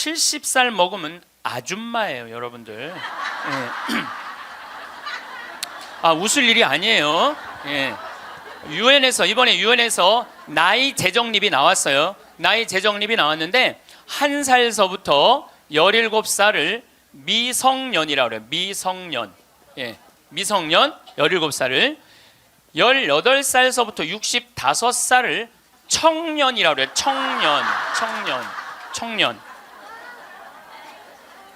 70살 먹으면 아줌마예요, 여러분들. 예. 웃을 일이 아니에요. 예. 이번에 유엔에서 나이 재정립이 나왔어요. 나이 재정립이 나왔는데 1살서부터 17살을 미성년이라고 그래요. 미성년. 예. 미성년 17살을 18살서부터 65살을 청년이라고 그래요. 청년.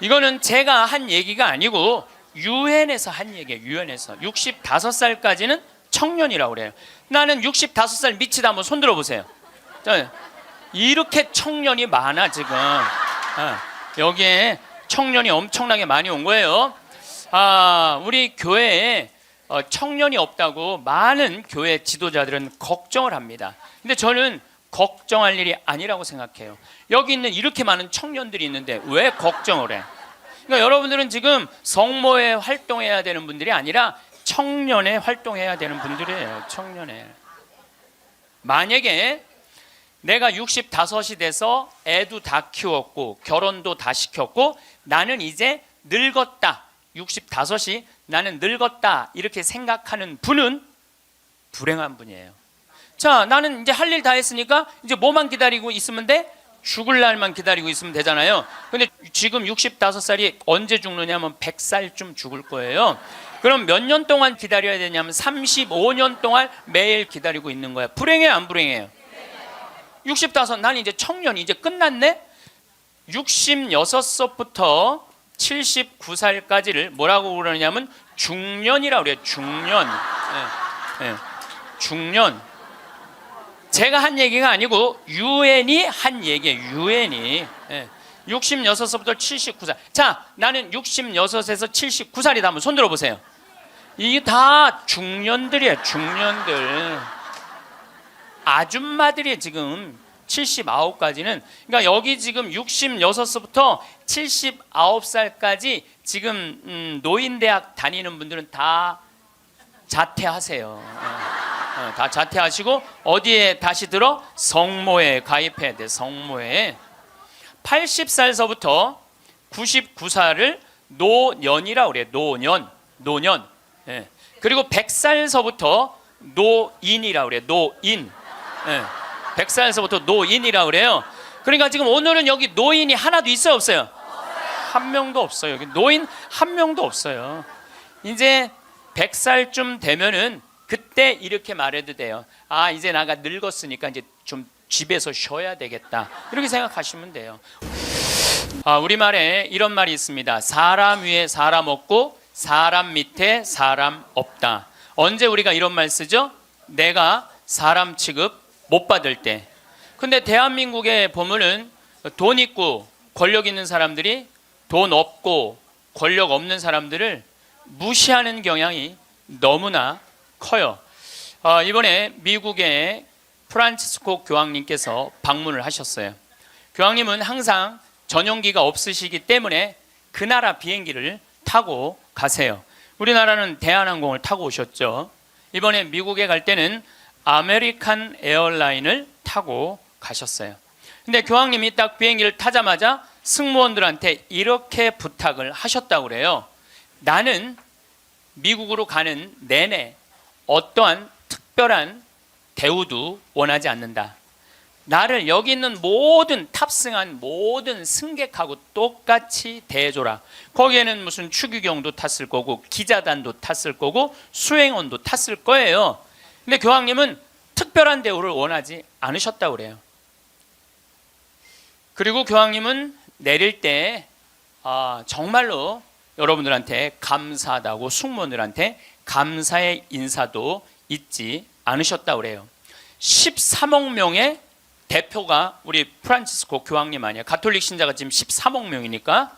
이거는 제가 한 얘기가 아니고 유엔에서 한 얘기예요. 유엔에서 65살까지는 청년이라고 그래요. 나는 65살 미치다 한번 손 들어보세요. 이렇게 청년이 많아 지금. 여기에 청년이 엄청나게 많이 온 거예요. 우리 교회에 청년이 없다고 많은 교회 지도자들은 걱정을 합니다. 근데 저는 걱정할 일이 아니라고 생각해요. 여기 있는 이렇게 많은 청년들이 있는데 왜 걱정을 해? 그러니까 여러분들은 지금 성모에 활동해야 되는 분들이 아니라 청년에 활동해야 되는 분들이에요. 청년에. 만약에 내가 65이 돼서 애도 다 키웠고 결혼도 다 시켰고 나는 이제 늙었다. 65이 나는 늙었다. 이렇게 생각하는 분은 불행한 분이에요. 자, 나는 이제 할 일 다 했으니까 이제 뭐만 기다리고 있으면 돼? 죽을 날만 기다리고 있으면 되잖아요. 근데 지금 65살이 언제 죽느냐면 100살쯤 죽을 거예요. 그럼 몇 년 동안 기다려야 되냐면 35년 동안 매일 기다리고 있는 거야. 불행해요, 안 불행해요? 65, 난 이제 청년이 이제 끝났네? 66살부터 79살까지를 뭐라고 그러냐면 중년이라고 그래요. 중년. 중년. 제가 한 얘기가 아니고 유엔이 한 얘기예요. 유엔이. 66살부터 79살. 자, 나는 66에서 79살이다. 한번 손 들어보세요. 이게 다 중년들이에요. 중년들. 아줌마들이 지금 79까지는. 그러니까 여기 지금 66부터 79살까지 지금 노인대학 다니는 분들은 다 자퇴하세요. 다 자퇴하시고 어디에 다시 들어? 성모에 가입해야 돼. 성모에. 80살서부터 99살을 노년이라고 그래요. 노년. 예. 그리고 100살서부터 노인이라고 그래요. 노인. 예. 100살서부터 노인이라고 그래요. 그러니까 지금 오늘은 여기 노인이 하나도 있어요, 없어요? 한 명도 없어요. 여기 노인 한 명도 없어요. 이제 100살쯤 되면은 그때 이렇게 말해도 돼요. 이제 나가 늙었으니까 이제 좀 집에서 쉬어야 되겠다. 이렇게 생각하시면 돼요. 우리말에 이런 말이 있습니다. 사람 위에 사람 없고 사람 밑에 사람 없다. 언제 우리가 이런 말 쓰죠? 내가 사람 취급 못 받을 때. 근데 대한민국에 보면은 돈 있고 권력 있는 사람들이 돈 없고 권력 없는 사람들을 무시하는 경향이 너무나 커요. 이번에 미국의 프란치스코 교황님께서 방문을 하셨어요. 교황님은 항상 전용기가 없으시기 때문에 그 나라 비행기를 타고 가세요. 우리나라는 대한항공을 타고 오셨죠. 이번에 미국에 갈 때는 아메리칸 에어라인을 타고 가셨어요. 근데 교황님이 딱 비행기를 타자마자 승무원들한테 이렇게 부탁을 하셨다고 그래요. 나는 미국으로 가는 내내 어떠한 특별한 대우도 원하지 않는다. 나를 여기 있는 모든 탑승한 모든 승객하고 똑같이 대해줘라. 거기에는 무슨 추기경도 탔을 거고 기자단도 탔을 거고 수행원도 탔을 거예요. 근데 교황님은 특별한 대우를 원하지 않으셨다고 그래요. 그리고 교황님은 내릴 때 정말로 여러분들한테 감사하다고 승무원들한테 감사의 인사도 잊지 않으셨다고 그래요. 13억 명의 대표가 우리 프란치스코 교황님 아니에요. 가톨릭 신자가 지금 13억 명이니까.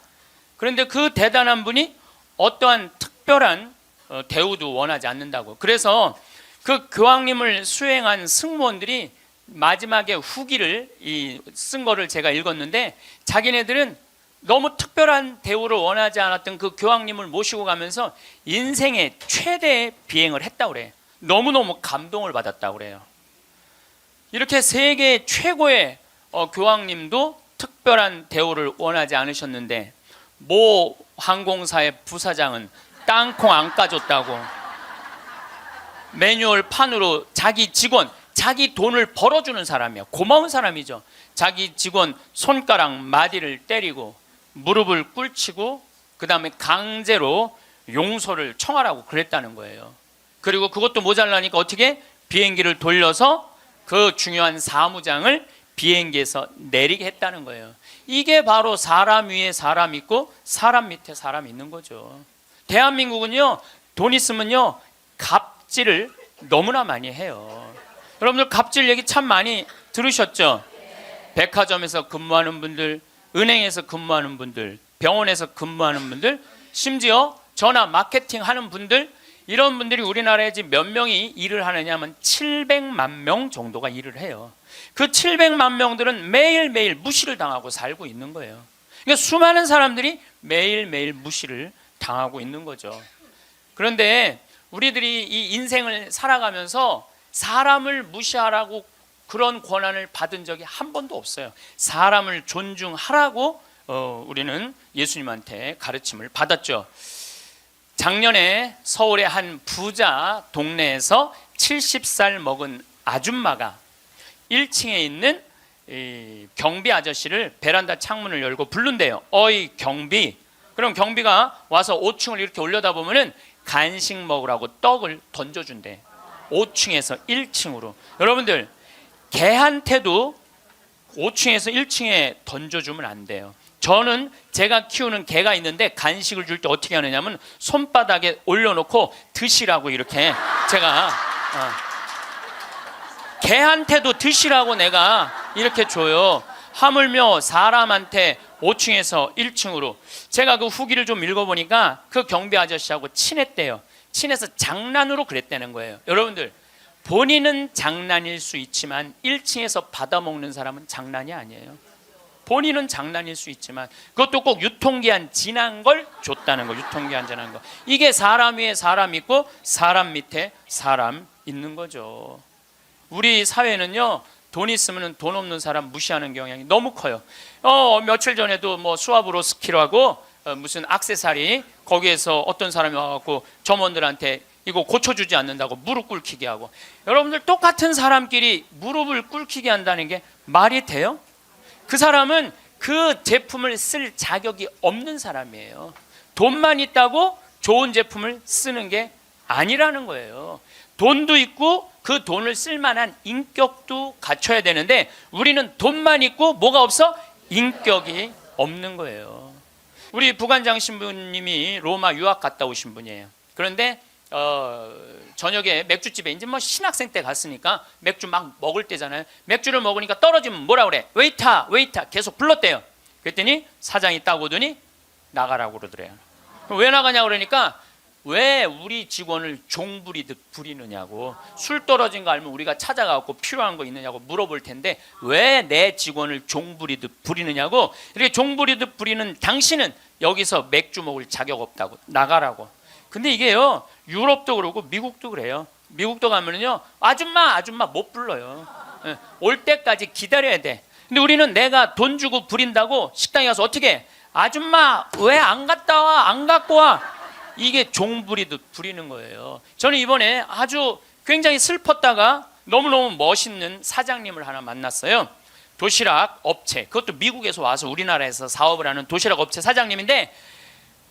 그런데 그 대단한 분이 어떠한 특별한 대우도 원하지 않는다고. 그래서 그 교황님을 수행한 승무원들이 마지막에 후기를 쓴 거를 제가 읽었는데 자기네들은 너무 특별한 대우를 원하지 않았던 그 교황님을 모시고 가면서 인생의 최대의 비행을 했다고 그래요. 너무너무 감동을 받았다고 그래요. 이렇게 세계 최고의 교황님도 특별한 대우를 원하지 않으셨는데 모 항공사의 부사장은 땅콩 안 까줬다고 매뉴얼 판으로 자기 직원, 자기 돈을 벌어주는 사람이야. 고마운 사람이죠. 자기 직원 손가락 마디를 때리고 무릎을 꿇치고 그 다음에 강제로 용서를 청하라고 그랬다는 거예요. 그리고 그것도 모자라니까 어떻게? 비행기를 돌려서 그 중요한 사무장을 비행기에서 내리게 했다는 거예요. 이게 바로 사람 위에 사람 있고 사람 밑에 사람 있는 거죠. 대한민국은요, 돈 있으면요 갑질을 너무나 많이 해요. 여러분들 갑질 얘기 참 많이 들으셨죠? 백화점에서 근무하는 분들, 은행에서 근무하는 분들, 병원에서 근무하는 분들, 심지어 전화 마케팅 하는 분들, 이런 분들이 우리나라에 지금 몇 명이 일을 하느냐 하면 700만 명 정도가 일을 해요. 그 700만 명들은 매일매일 무시를 당하고 살고 있는 거예요. 그러니까 수많은 사람들이 매일매일 무시를 당하고 있는 거죠. 그런데 우리들이 이 인생을 살아가면서 사람을 무시하라고 그런 권한을 받은 적이 한 번도 없어요. 사람을 존중하라고 우리는 예수님한테 가르침을 받았죠. 작년에 서울의 한 부자 동네에서 70살 먹은 아줌마가 1층에 있는 경비 아저씨를 베란다 창문을 열고 부른대요. 어이 경비. 그럼 경비가 와서 5층을 이렇게 올려다보면은 간식 먹으라고 떡을 던져준대. 5층에서 1층으로. 여러분들, 개한테도 5층에서 1층에 던져주면 안 돼요. 저는 제가 키우는 개가 있는데 간식을 줄 때 어떻게 하느냐면 손바닥에 올려놓고 드시라고 이렇게 제가 개한테도 드시라고 내가 이렇게 줘요. 하물며 사람한테 5층에서 1층으로. 제가 그 후기를 좀 읽어보니까 그 경비 아저씨하고 친했대요. 친해서 장난으로 그랬다는 거예요. 여러분들, 본인은 장난일 수 있지만 1층에서 받아먹는 사람은 장난이 아니에요. 본인은 장난일 수 있지만 그것도 꼭 유통기한 지난 걸 줬다는 거. 유통기한 지난 거. 이게 사람 위에 사람 있고 사람 밑에 사람 있는 거죠. 우리 사회는요, 돈 있으면 돈 없는 사람 무시하는 경향이 너무 커요. 며칠 전에도 뭐 수압으로 스키라고 무슨 액세서리, 거기에서 어떤 사람이 와갖고 점원들한테 이거 고쳐주지 않는다고 무릎 꿇히게 하고. 여러분들, 똑같은 사람끼리 무릎을 꿇히게 한다는 게 말이 돼요? 그 사람은 그 제품을 쓸 자격이 없는 사람이에요. 돈만 있다고 좋은 제품을 쓰는 게 아니라는 거예요. 돈도 있고 그 돈을 쓸 만한 인격도 갖춰야 되는데 우리는 돈만 있고 뭐가 없어? 인격이 없는 거예요. 우리 부관장 신부님이 로마 유학 갔다 오신 분이에요. 그런데 저녁에 맥주집에 이제 뭐 신학생 때 갔으니까 맥주 막 먹을 때잖아요. 맥주를 먹으니까 떨어지면 뭐라 그래? 웨이터, 웨이터 계속 불렀대요. 그랬더니 사장이 딱 오더니 나가라고 그러더래요. 왜 나가냐고 그러니까 왜 우리 직원을 종 부리듯 부리느냐고. 술 떨어진 거 알면 우리가 찾아가고 필요한 거 있느냐고 물어볼 텐데 왜 내 직원을 종 부리듯 부리느냐고. 이렇게 종 부리듯 부리는 당신은 여기서 맥주 먹을 자격 없다고 나가라고. 근데 이게요, 유럽도 그러고 미국도 그래요. 미국도 가면은요, 아줌마 못 불러요. 올 때까지 기다려야 돼. 근데 우리는 내가 돈 주고 부린다고 식당에 가서 어떻게 해? 아줌마 왜 안 갔다 와? 안 갖고 와? 이게 종 부리듯 부리는 거예요. 저는 이번에 아주 굉장히 슬펐다가 너무너무 멋있는 사장님을 하나 만났어요. 도시락 업체, 그것도 미국에서 와서 우리나라에서 사업을 하는 도시락 업체 사장님인데,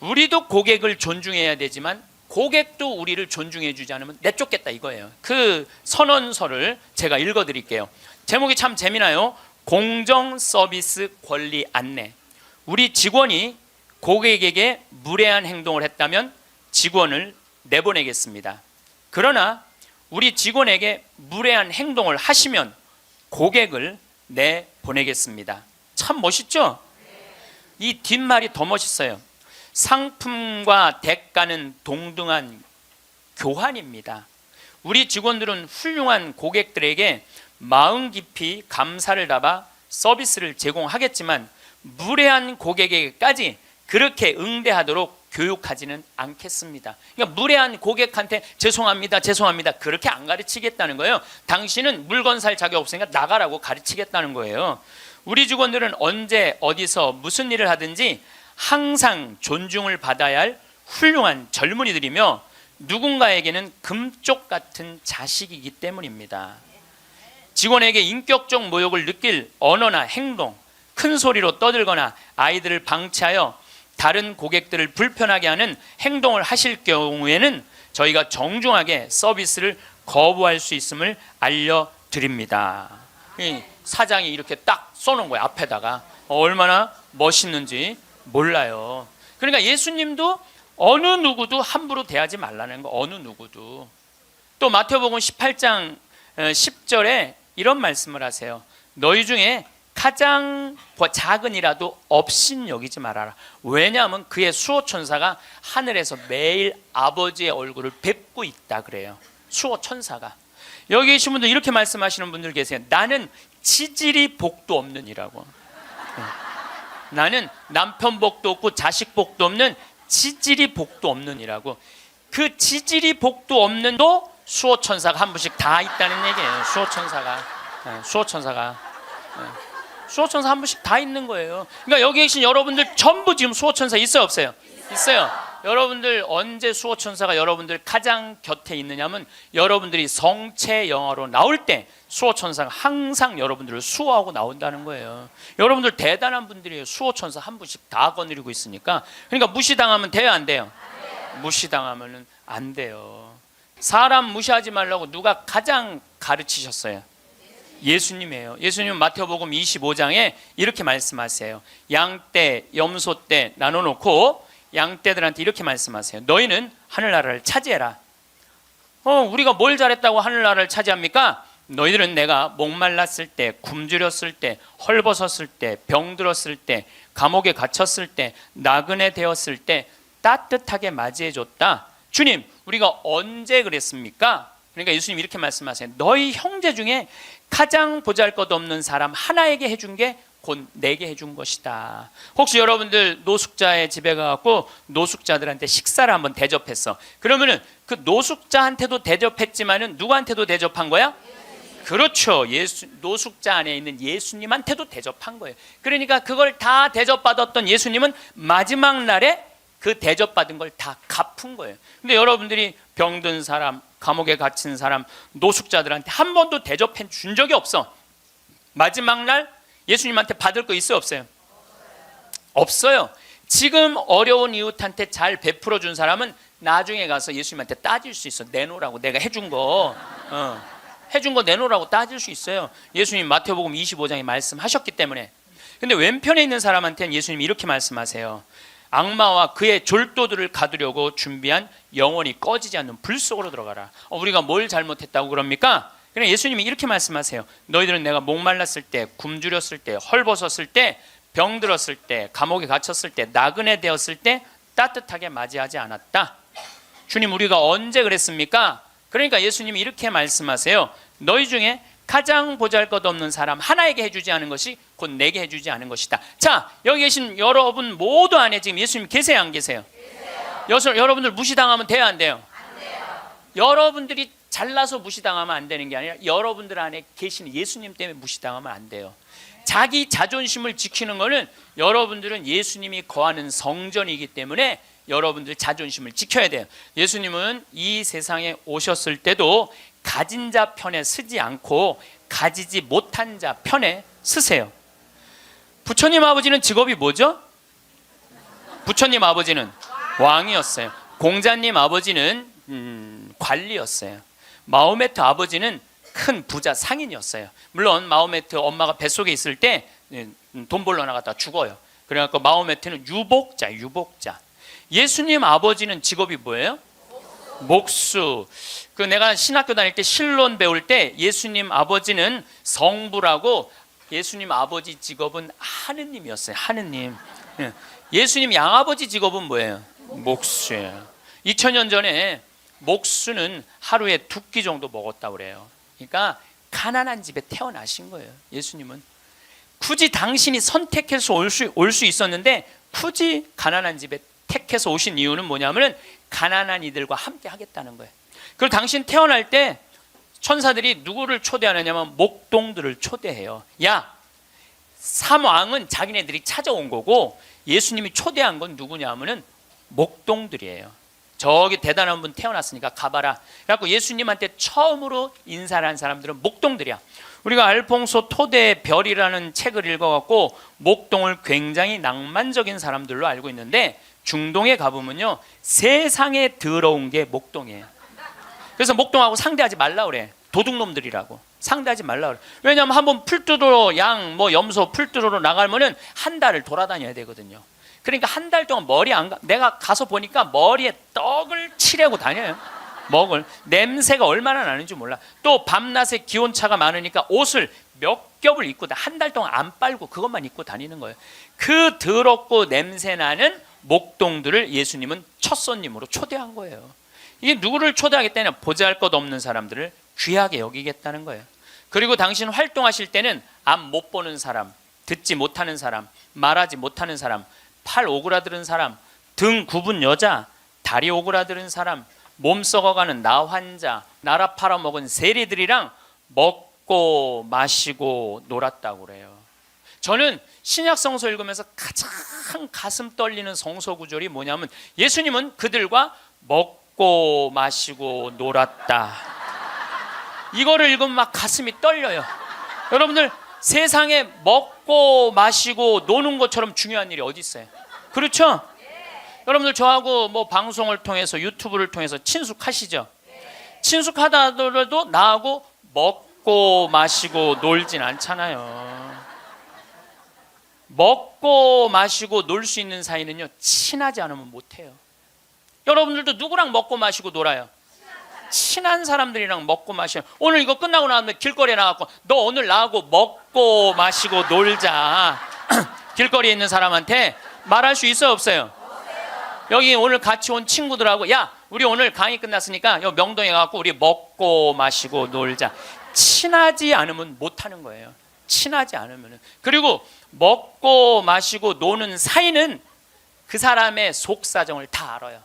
우리도 고객을 존중해야 되지만 고객도 우리를 존중해 주지 않으면 내쫓겠다 이거예요. 그 선언서를 제가 읽어드릴게요. 제목이 참 재미나요. 공정 서비스 권리 안내. 우리 직원이 고객에게 무례한 행동을 했다면 직원을 내보내겠습니다. 그러나 우리 직원에게 무례한 행동을 하시면 고객을 내보내겠습니다. 참 멋있죠? 이 뒷말이 더 멋있어요. 상품과 대가는 동등한 교환입니다. 우리 직원들은 훌륭한 고객들에게 마음 깊이 감사를 담아 서비스를 제공하겠지만 무례한 고객에게까지 그렇게 응대하도록 교육하지는 않겠습니다. 그러니까 무례한 고객한테 죄송합니다 그렇게 안 가르치겠다는 거예요. 당신은 물건 살 자격 없으니까 나가라고 가르치겠다는 거예요. 우리 직원들은 언제 어디서 무슨 일을 하든지 항상 존중을 받아야 할 훌륭한 젊은이들이며 누군가에게는 금쪽 같은 자식이기 때문입니다. 직원에게 인격적 모욕을 느낄 언어나 행동, 큰 소리로 떠들거나 아이들을 방치하여 다른 고객들을 불편하게 하는 행동을 하실 경우에는 저희가 정중하게 서비스를 거부할 수 있음을 알려드립니다. 사장이 이렇게 딱 써놓은 거예요. 앞에다가. 얼마나 멋있는지 몰라요. 그러니까 예수님도 어느 누구도 함부로 대하지 말라는 거. 어느 누구도. 또 마태복음 18장 10절에 이런 말씀을 하세요. 너희 중에 가장 작은이라도 업신 여기지 말아라. 왜냐하면 그의 수호천사가 하늘에서 매일 아버지의 얼굴을 뵙고 있다 그래요. 수호천사가. 여기 계신 분들 이렇게 말씀하시는 분들 계세요. 나는 지질이 복도 없는 이라고. 나는 남편 복도 없고 자식 복도 없는 지질이 복도 없는 이라고. 그 지질이 복도 없는도 수호천사가 한 분씩 다 있다는 얘기예요. 수호천사가 수호천사 한 분씩 다 있는 거예요. 그러니까 여기 계신 여러분들 전부 지금 수호천사 있어요 없어요? 있어요. 여러분들 언제 수호천사가 여러분들 가장 곁에 있느냐면 여러분들이 성체 영화로 나올 때 수호천사가 항상 여러분들을 수호하고 나온다는 거예요. 여러분들 대단한 분들이에요. 수호천사 한 분씩 다 거느리고 있으니까. 그러니까 무시당하면 돼요 안 돼요? 무시당하면 안 돼요. 사람 무시하지 말라고 누가 가장 가르치셨어요? 예수님이에요. 예수님은 마태복음 25장에 이렇게 말씀하세요. 양떼, 염소떼 나눠놓고 양떼들한테 이렇게 말씀하세요. 너희는 하늘나라를 차지해라. 우리가 뭘 잘했다고 하늘나라를 차지합니까? 너희들은 내가 목말랐을 때, 굶주렸을 때, 헐벗었을 때, 병들었을 때, 감옥에 갇혔을 때, 나그네 되었을 때 따뜻하게 맞이해줬다. 주님, 우리가 언제 그랬습니까? 그러니까 예수님이 이렇게 말씀하세요. 너희 형제 중에 가장 보잘것없는 사람 하나에게 해준 게 곧 내게 해준 것이다. 혹시 여러분들 노숙자의 집에 가갖고 노숙자들한테 식사를 한번 대접했어. 그러면은 그 노숙자한테도 대접했지만은 누구한테도 대접한 거야? 그렇죠. 노숙자 안에 있는 예수님한테도 대접한 거예요. 그러니까 그걸 다 대접받았던 예수님은 마지막 날에 그 대접받은 걸 다 갚은 거예요. 근데 여러분들이 병든 사람, 감옥에 갇힌 사람, 노숙자들한테 한 번도 대접해 준 적이 없어. 마지막 날 예수님한테 받을 거 있어요 없어요? 없어요. 지금 어려운 이웃한테 잘 베풀어 준 사람은 나중에 가서 예수님한테 따질 수 있어. 내놓으라고. 내가 해준 거 내놓으라고 따질 수 있어요. 예수님 마태복음 25장에 말씀하셨기 때문에. 근데 왼편에 있는 사람한테는 예수님이 이렇게 말씀하세요. 악마와 그의 졸도들을 가두려고 준비한 영원히 꺼지지 않는 불 속으로 들어가라. 우리가 뭘 잘못했다고 그럽니까? 그냥 예수님이 이렇게 말씀하세요. 너희들은 내가 목말랐을 때, 굶주렸을 때, 헐벗었을 때, 병들었을 때, 감옥에 갇혔을 때, 나그네 되었을 때 따뜻하게 맞이하지 않았다. 주님, 우리가 언제 그랬습니까? 그러니까 예수님이 이렇게 말씀하세요. 너희 중에 가장 보잘것없는 사람 하나에게 해주지 않은 것이 곧 내게 해주지 않은 것이다. 자, 여기 계신 여러분 모두 안에 지금 예수님 계세요 안 계세요? 계세요. 여러분들 무시당하면 돼요 안 돼요? 안 돼요. 여러분들이 잘나서 무시당하면 안 되는 게 아니라 여러분들 안에 계시는 예수님 때문에 무시당하면 안 돼요. 자기 자존심을 지키는 것은 여러분들은 예수님이 거하는 성전이기 때문에 여러분들 자존심을 지켜야 돼요. 예수님은 이 세상에 오셨을 때도 가진 자 편에 서지 않고 가지지 못한 자 편에 서세요. 부처님 아버지는 직업이 뭐죠? 부처님 아버지는 왕이었어요. 공자님 아버지는 관리였어요. 마호메트 아버지는 큰 부자 상인이었어요. 물론 마호메트 엄마가 뱃속에 있을 때 돈 벌러 나갔다 죽어요. 그래갖고 마호메트는 유복자. 예수님 아버지는 직업이 뭐예요? 목수. 그 내가 신학교 다닐 때 신론 배울 때 예수님 아버지는 성부라고 예수님 아버지 직업은 하느님이었어요. 하느님. 예수님 양아버지 직업은 뭐예요? 목수예요. 2000년 전에 목수는 하루에 2끼 정도 먹었다고 그래요. 그러니까 가난한 집에 태어나신 거예요. 예수님은 굳이 당신이 선택해서 올 수 있었는데 굳이 가난한 집에 택해서 오신 이유는 뭐냐면 가난한 이들과 함께 하겠다는 거예요. 그리고 당신 태어날 때 천사들이 누구를 초대하느냐면 목동들을 초대해요. 야, 삼왕은 자기네들이 찾아온 거고 예수님이 초대한 건 누구냐 하면은 목동들이에요. 저기 대단한 분 태어났으니까 가봐라. 그래갖고 예수님한테 처음으로 인사를 한 사람들은 목동들이야. 우리가 알퐁소 토대의 별이라는 책을 읽어갖고 목동을 굉장히 낭만적인 사람들로 알고 있는데 중동에 가보면요 세상에 더러운 게 목동이에요. 그래서 목동하고 상대하지 말라 그래. 도둑놈들이라고 상대하지 말라 그래. 왜냐하면 한번 풀 뜯으러 양 뭐 염소 풀 뜯으러 나가면은 한 달을 돌아다녀야 되거든요. 그러니까 한 달 동안 머리 안 가. 내가 가서 보니까 머리에 떡을 칠하고 다녀요. 먹을 냄새가 얼마나 나는지 몰라. 또 밤낮에 기온차가 많으니까 옷을 몇 겹을 입고 한 달 동안 안 빨고 그것만 입고 다니는 거예요. 그 더럽고 냄새나는 목동들을 예수님은 첫 손님으로 초대한 거예요. 이게 누구를 초대하겠다냐? 보잘것없는 사람들을 귀하게 여기겠다는 거예요. 그리고 당신 활동하실 때는 앞 못 보는 사람, 듣지 못하는 사람, 말하지 못하는 사람, 팔 오그라드는 사람, 등 굽은 여자, 다리 오그라드는 사람, 몸 썩어가는 나 환자, 나라 팔아먹은 세리들이랑 먹고 마시고 놀았다고 그래요. 저는 신약 성서 읽으면서 가장 가슴 떨리는 성서 구절이 뭐냐면 예수님은 그들과 먹고 마시고 놀았다. 이거를 읽으면 막 가슴이 떨려요. 여러분들 세상에 먹고 마시고 노는 것처럼 중요한 일이 어디 있어요? 그렇죠? 여러분들 저하고 뭐 방송을 통해서 유튜브를 통해서 친숙하시죠? 친숙하다 하더라도 나하고 먹고 마시고 놀진 않잖아요. 먹고 마시고 놀 수 있는 사이는요 친하지 않으면 못해요. 여러분들도 누구랑 먹고 마시고 놀아요? 친한 사람들이랑 먹고 마셔요. 오늘 이거 끝나고 나면 길거리에 나가고 너 오늘 나하고 먹고 마시고 놀자. 길거리에 있는 사람한테 말할 수 있어요 없어요? 여기 오늘 같이 온 친구들하고 야 우리 오늘 강의 끝났으니까 여기 명동에 가서 우리 먹고 마시고 놀자. 친하지 않으면 못하는 거예요. 친하지 않으면. 그리고 먹고 마시고 노는 사이는 그 사람의 속사정을 다 알아요.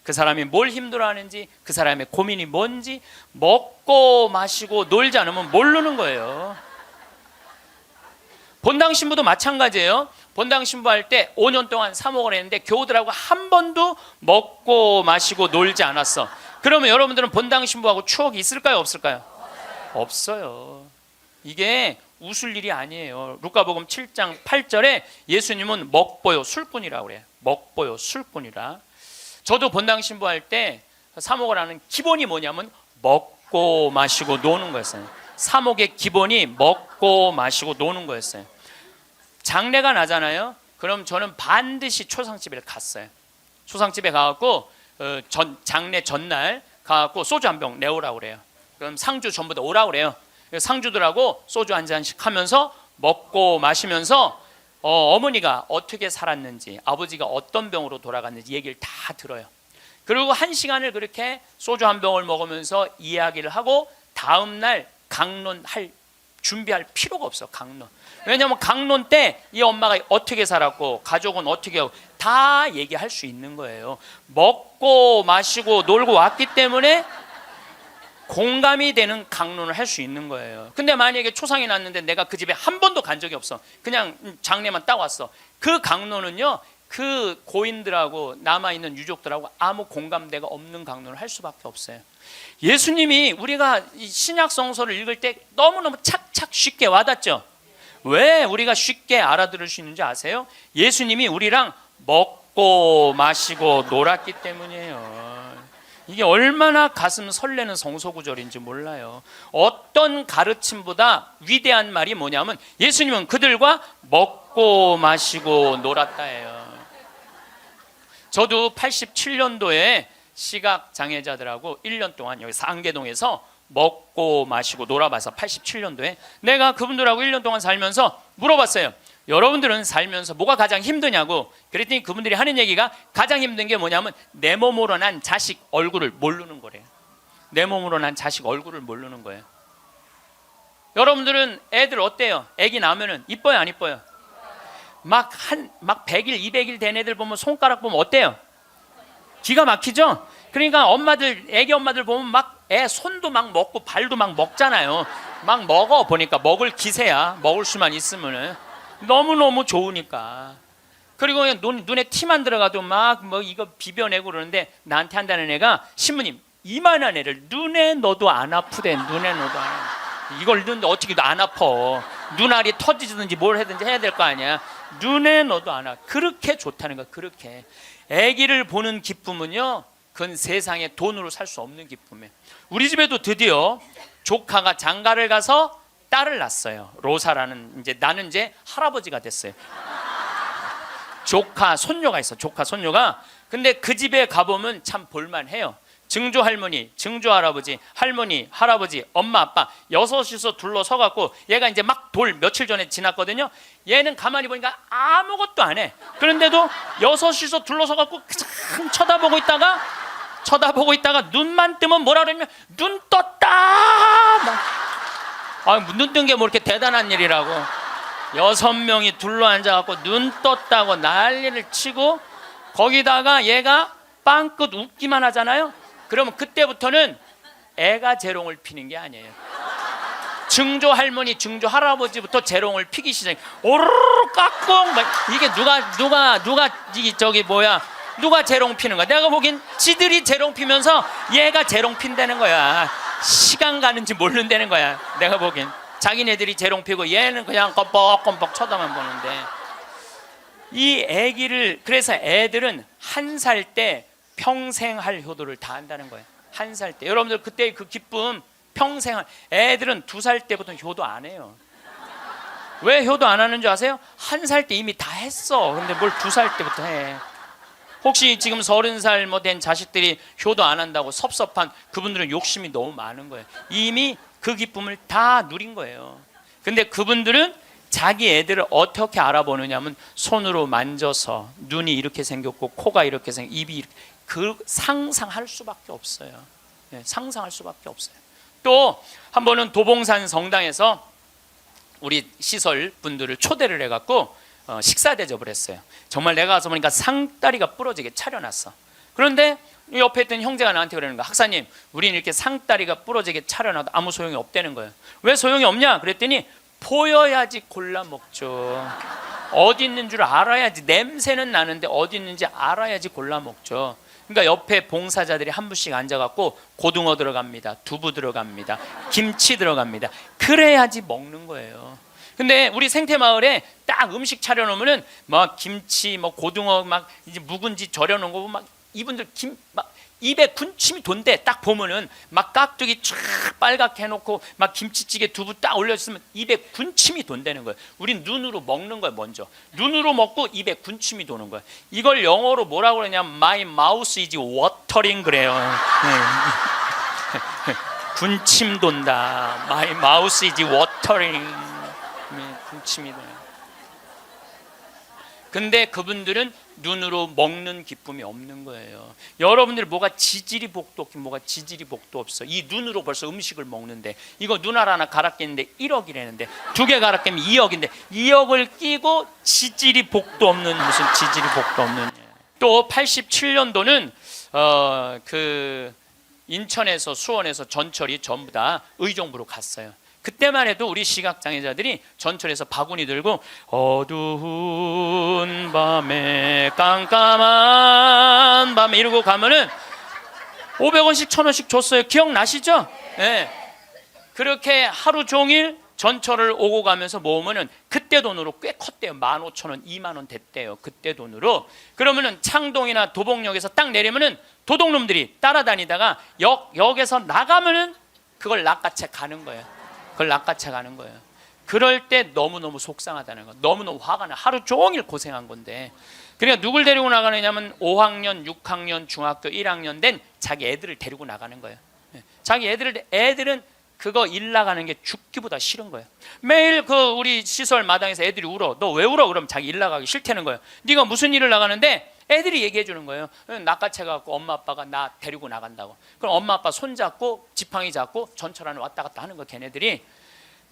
그 사람이 뭘 힘들어하는지, 그 사람의 고민이 뭔지 먹고 마시고 놀지 않으면 모르는 거예요. 본당 신부도 마찬가지예요. 본당 신부 할 때 5년 동안 사목을 했는데 교우들하고 한 번도 먹고 마시고 놀지 않았어. 그러면 여러분들은 본당 신부하고 추억이 있을까요 없을까요? 없어요. 이게 웃을 일이 아니에요. 루카복음 7장 8절에 예수님은 먹보요 술꾼이라고 그래요. 먹보요 술꾼이라. 저도 본당 신부할 때 사목을 하는 기본이 뭐냐면 먹고 마시고 노는 거였어요. 사목의 기본이 먹고 마시고 노는 거였어요. 장례가 나잖아요. 그럼 저는 반드시 초상집에 갔어요. 초상집에 가갖고 장례 전날 가갖고 소주 한 병 내오라고 그래요. 그럼 상주 전부 다 오라고 그래요. 상주들하고 소주 한 잔씩 하면서 먹고 마시면서 어머니가 어떻게 살았는지 아버지가 어떤 병으로 돌아갔는지 얘기를 다 들어요. 그리고 1시간을 그렇게 소주 한 병을 먹으면서 이야기를 하고 다음날 강론할 준비할 필요가 없어. 강론. 왜냐하면 강론 때 이 엄마가 어떻게 살았고 가족은 어떻게 하고 다 얘기할 수 있는 거예요. 먹고 마시고 놀고 왔기 때문에 공감이 되는 강론을 할 수 있는 거예요. 근데 만약에 초상이 났는데 내가 그 집에 한 번도 간 적이 없어. 그냥 장례만 딱 왔어. 그 강론은요 그 고인들하고 남아있는 유족들하고 아무 공감대가 없는 강론을 할 수밖에 없어요. 예수님이 우리가 이 신약 성서를 읽을 때 너무너무 착착 쉽게 와닿죠. 왜 우리가 쉽게 알아들을 수 있는지 아세요? 예수님이 우리랑 먹고 마시고 놀았기 때문이에요. 이게 얼마나 가슴 설레는 성서 구절인지 몰라요. 어떤 가르침보다 위대한 말이 뭐냐면 예수님은 그들과 먹고 마시고 놀았다예요. 저도 87년도에 시각장애자들하고 1년 동안 여기 상계동에서 먹고 마시고 놀아봐서 87년도에 내가 그분들하고 1년 동안 살면서 물어봤어요. 여러분들은 살면서 뭐가 가장 힘드냐고. 그랬더니 그분들이 하는 얘기가 가장 힘든 게 뭐냐면 내 몸으로 난 자식 얼굴을 모르는 거래요. 내 몸으로 난 자식 얼굴을 모르는 거예요. 여러분들은 애들 어때요? 애기 나면은 이뻐요 안 이뻐요? 막 100일 200일 된 애들 보면 손가락 보면 어때요? 기가 막히죠? 그러니까 엄마들 애기 엄마들 보면 막 애 손도 막 먹고 발도 막 먹잖아요. 막 먹어 보니까 먹을 기세야. 먹을 수만 있으면은 너무너무 좋으니까. 그리고 그냥 눈에 티만 들어가도 막 뭐 이거 비벼내고 그러는데 나한테 한다는 애가 신부님 이만한 애를 눈에 넣어도 안 아프대. 눈에 넣어도 안 아파. 이걸 넣는데 어떻게 안 아파. 눈알이 터지든지 뭘 하든지 해야 될 거 아니야. 눈에 넣어도 안 아파. 그렇게 좋다는 거야. 그렇게 아기를 보는 기쁨은요 그건 세상에 돈으로 살 수 없는 기쁨이에요. 우리 집에도 드디어 조카가 장가를 가서 딸을 낳았어요. 로사라는 나는 이제 할아버지가 됐어요. 조카 손녀가 있어. 조카 손녀가. 근데 그 집에 가보면 참 볼만해요. 증조 할머니, 증조 할아버지, 할머니, 할아버지, 엄마, 아빠 여섯이서 둘러서 갖고 얘가 이제 막 며칠 전에 지났거든요. 얘는 가만히 보니까 아무것도 안 해. 그런데도 여섯이서 둘러서 갖고 참 쳐다보고 있다가 눈만 뜨면 뭐라 그러냐면 눈 떴다. 눈 뜬 게 뭐 이렇게 대단한 일이라고. 6명이 둘러앉아갖고 눈 떴다고 난리를 치고 거기다가 얘가 빵긋 웃기만 하잖아요. 그러면 그때부터는 애가 재롱을 피는 게 아니에요. 증조 할머니, 증조 할아버지부터 재롱을 피기 시작해. 오르르 깍꿍. 이게 누가 재롱 피는 거야? 내가 보기엔 지들이 재롱 피면서 얘가 재롱 핀다는 거야. 시간 가는지 모른다는 거야. 내가 보기엔 자기네들이 재롱 피고 얘는 그냥 껌뻑껌뻑 쳐다만 보는데 이 애기를 그래서 애들은 1살 때 평생 할 효도를 다 한다는 거예요. 1살 때 여러분들 그때 그 기쁨 평생 애들은 2살 때부터 효도 안 해요. 왜 효도 안 하는 줄 아세요? 1살 때 이미 다 했어. 근데 뭘 2살 때부터 해. 혹시 지금 30살 뭐 된 자식들이 효도 안 한다고 섭섭한 그분들은 욕심이 너무 많은 거예요. 이미 그 기쁨을 다 누린 거예요. 근데 그분들은 자기 애들을 어떻게 알아보느냐면 손으로 만져서 눈이 이렇게 생겼고 코가 이렇게 입이 이렇게 상상할 수밖에 없어요. 상상할 수밖에 없어요. 또 한 번은 도봉산 성당에서 우리 시설 분들을 초대를 해갖고 식사 대접을 했어요. 정말 내가 가서 보니까 상다리가 부러지게 차려놨어. 그런데 옆에 있던 형제가 나한테 그러는 거야. 학사님, 우리는 이렇게 상다리가 부러지게 차려놔도 아무 소용이 없다는 거예요. 왜 소용이 없냐? 그랬더니 보여야지 골라 먹죠. 어디 있는 줄 알아야지. 냄새는 나는데 어디 있는지 알아야지 골라 먹죠. 그러니까 옆에 봉사자들이 한 분씩 앉아갖고 고등어 들어갑니다. 두부 들어갑니다. 김치 들어갑니다. 그래야지 먹는 거예요. 근데 우리 생태마을에 딱 음식 차려놓으면은 막 김치, 뭐 고등어 막 이제 묵은지 절여놓은 거 보면 막 이분들 막 입에 군침이 돈대. 딱 보면은 막 깍두기 쫙 빨갛게 해놓고 막 김치찌개 두부 딱 올려주면 입에 군침이 돈다는 거예요. 우린 눈으로 먹는 거예요. 먼저 눈으로 먹고 입에 군침이 도는 거예요. 이걸 영어로 뭐라고 그러냐면 My mouth is watering 그래요. 군침 돈다. My mouth is watering. 군침이 도요. 근데 그분들은 눈으로 먹는 기쁨이 없는 거예요. 여러분들 뭐가 지지리 복도 없긴 뭐가 지지리 복도 없어. 이 눈으로 벌써 음식을 먹는데 이거 눈알 하나 갈아 끼는데 1억이라는데 2개 갈아 끼면 2억인데 2억을 끼고 지지리 복도 없는 무슨 지지리 복도 없는. 또 87년도는 그 인천에서 수원에서 전철이 전부 다 의정부로 갔어요. 그때만 해도 우리 시각장애자들이 전철에서 바구니 들고 어두운 밤에 깜깜한 밤에 이러고 가면은 500원씩 1000원씩 줬어요. 기억나시죠? 네. 그렇게 하루 종일 전철을 오고 가면서 모으면은 그때 돈으로 꽤 컸대요. 15,000원, 2만원 됐대요. 그때 돈으로. 그러면은 창동이나 도봉역에서 딱 내리면은 도둑놈들이 따라다니다가 역에서 나가면은 그걸 낚아채 가는 거예요. 그걸 낚아채 가는 거예요. 그럴 때 너무너무 속상하다는 거. 너무너무 화가 나. 하루 종일 고생한 건데. 그러니까 누굴 데리고 나가느냐면 5학년, 6학년, 중학교 1학년 된 자기 애들을 데리고 나가는 거예요. 자기 애들은 그거 일 나가는 게 죽기보다 싫은 거예요. 매일 그 우리 시설 마당에서 애들이 울어. 너 왜 울어? 그러면 자기 일 나가기 싫다는 거예요. 네가 무슨 일을 나가는데 애들이 얘기해 주는 거예요. 낚아채 갖고 엄마 아빠가 나 데리고 나간다고. 그럼 엄마 아빠 손잡고 지팡이 잡고 전철 안에 왔다 갔다 하는 거 걔네들이.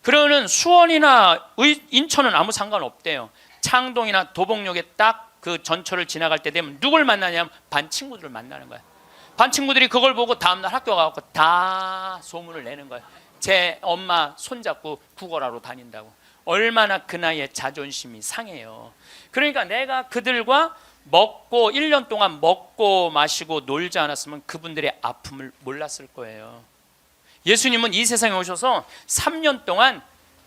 그러는 수원이나 인천은 아무 상관없대요. 창동이나 도봉역에 딱 그 전철을 지나갈 때 되면 누굴 만나냐면 반 친구들을 만나는 거야. 반 친구들이 그걸 보고 다음날 학교 가고 다 소문을 내는 거예요. 제 엄마 손잡고 국어라로 다닌다고. 얼마나 그 나이에 자존심이 상해요. 그러니까 내가 그들과 먹고 1년 동안 먹고 마시고 놀지 않았으면 그분들의 아픔을 몰랐을 거예요. 예수님은 이 세상에 오셔서 3년 동안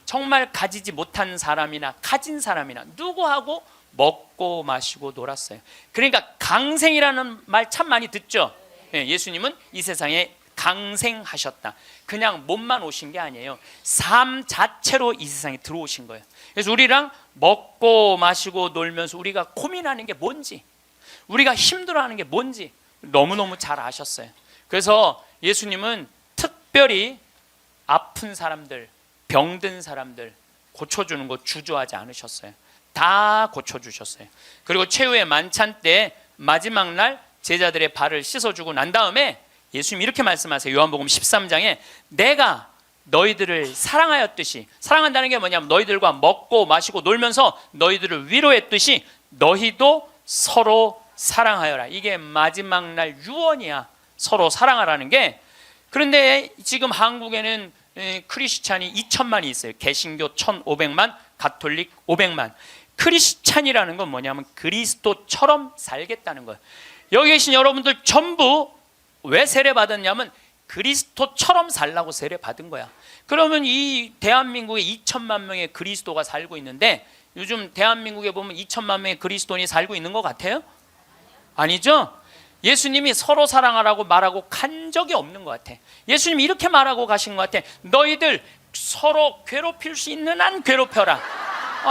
정말 가지지 못한 사람이나 가진 사람이나 누구하고 먹고 마시고 놀았어요. 그러니까 강생이라는 말 참 많이 듣죠. 예수님은 이 세상에 강생하셨다. 그냥 몸만 오신 게 아니에요. 삶 자체로 이 세상에 들어오신 거예요. 그래서 우리랑 먹고 마시고 놀면서 우리가 고민하는 게 뭔지, 우리가 힘들어하는 게 뭔지 너무너무 잘 아셨어요. 그래서 예수님은 특별히 아픈 사람들, 병든 사람들 고쳐주는 거 주저하지 않으셨어요. 다 고쳐주셨어요. 그리고 최후의 만찬 때 마지막 날 제자들의 발을 씻어주고 난 다음에 예수님이 이렇게 말씀하세요. 요한복음 13장에 내가 너희들을 사랑하였듯이, 사랑한다는 게 뭐냐면 너희들과 먹고 마시고 놀면서 너희들을 위로했듯이 너희도 서로 사랑하여라. 이게 마지막 날 유언이야. 서로 사랑하라는 게. 그런데 지금 한국에는 크리스찬이 2천만이 있어요. 개신교 1,500만, 가톨릭 500만. 크리스찬이라는 건 뭐냐면 그리스도처럼 살겠다는 거예요. 여기 계신 여러분들 전부 왜 세례 받았냐면 그리스도처럼 살라고 세례 받은 거야. 그러면 이 대한민국에 2천만 명의 그리스도가 살고 있는데 요즘 대한민국에 보면 2천만 명의 그리스도인이 살고 있는 것 같아요? 아니죠? 예수님이 서로 사랑하라고 말하고 간 적이 없는 것 같아. 예수님이 이렇게 말하고 가신 것 같아. 너희들 서로 괴롭힐 수 있는 한 괴롭혀라.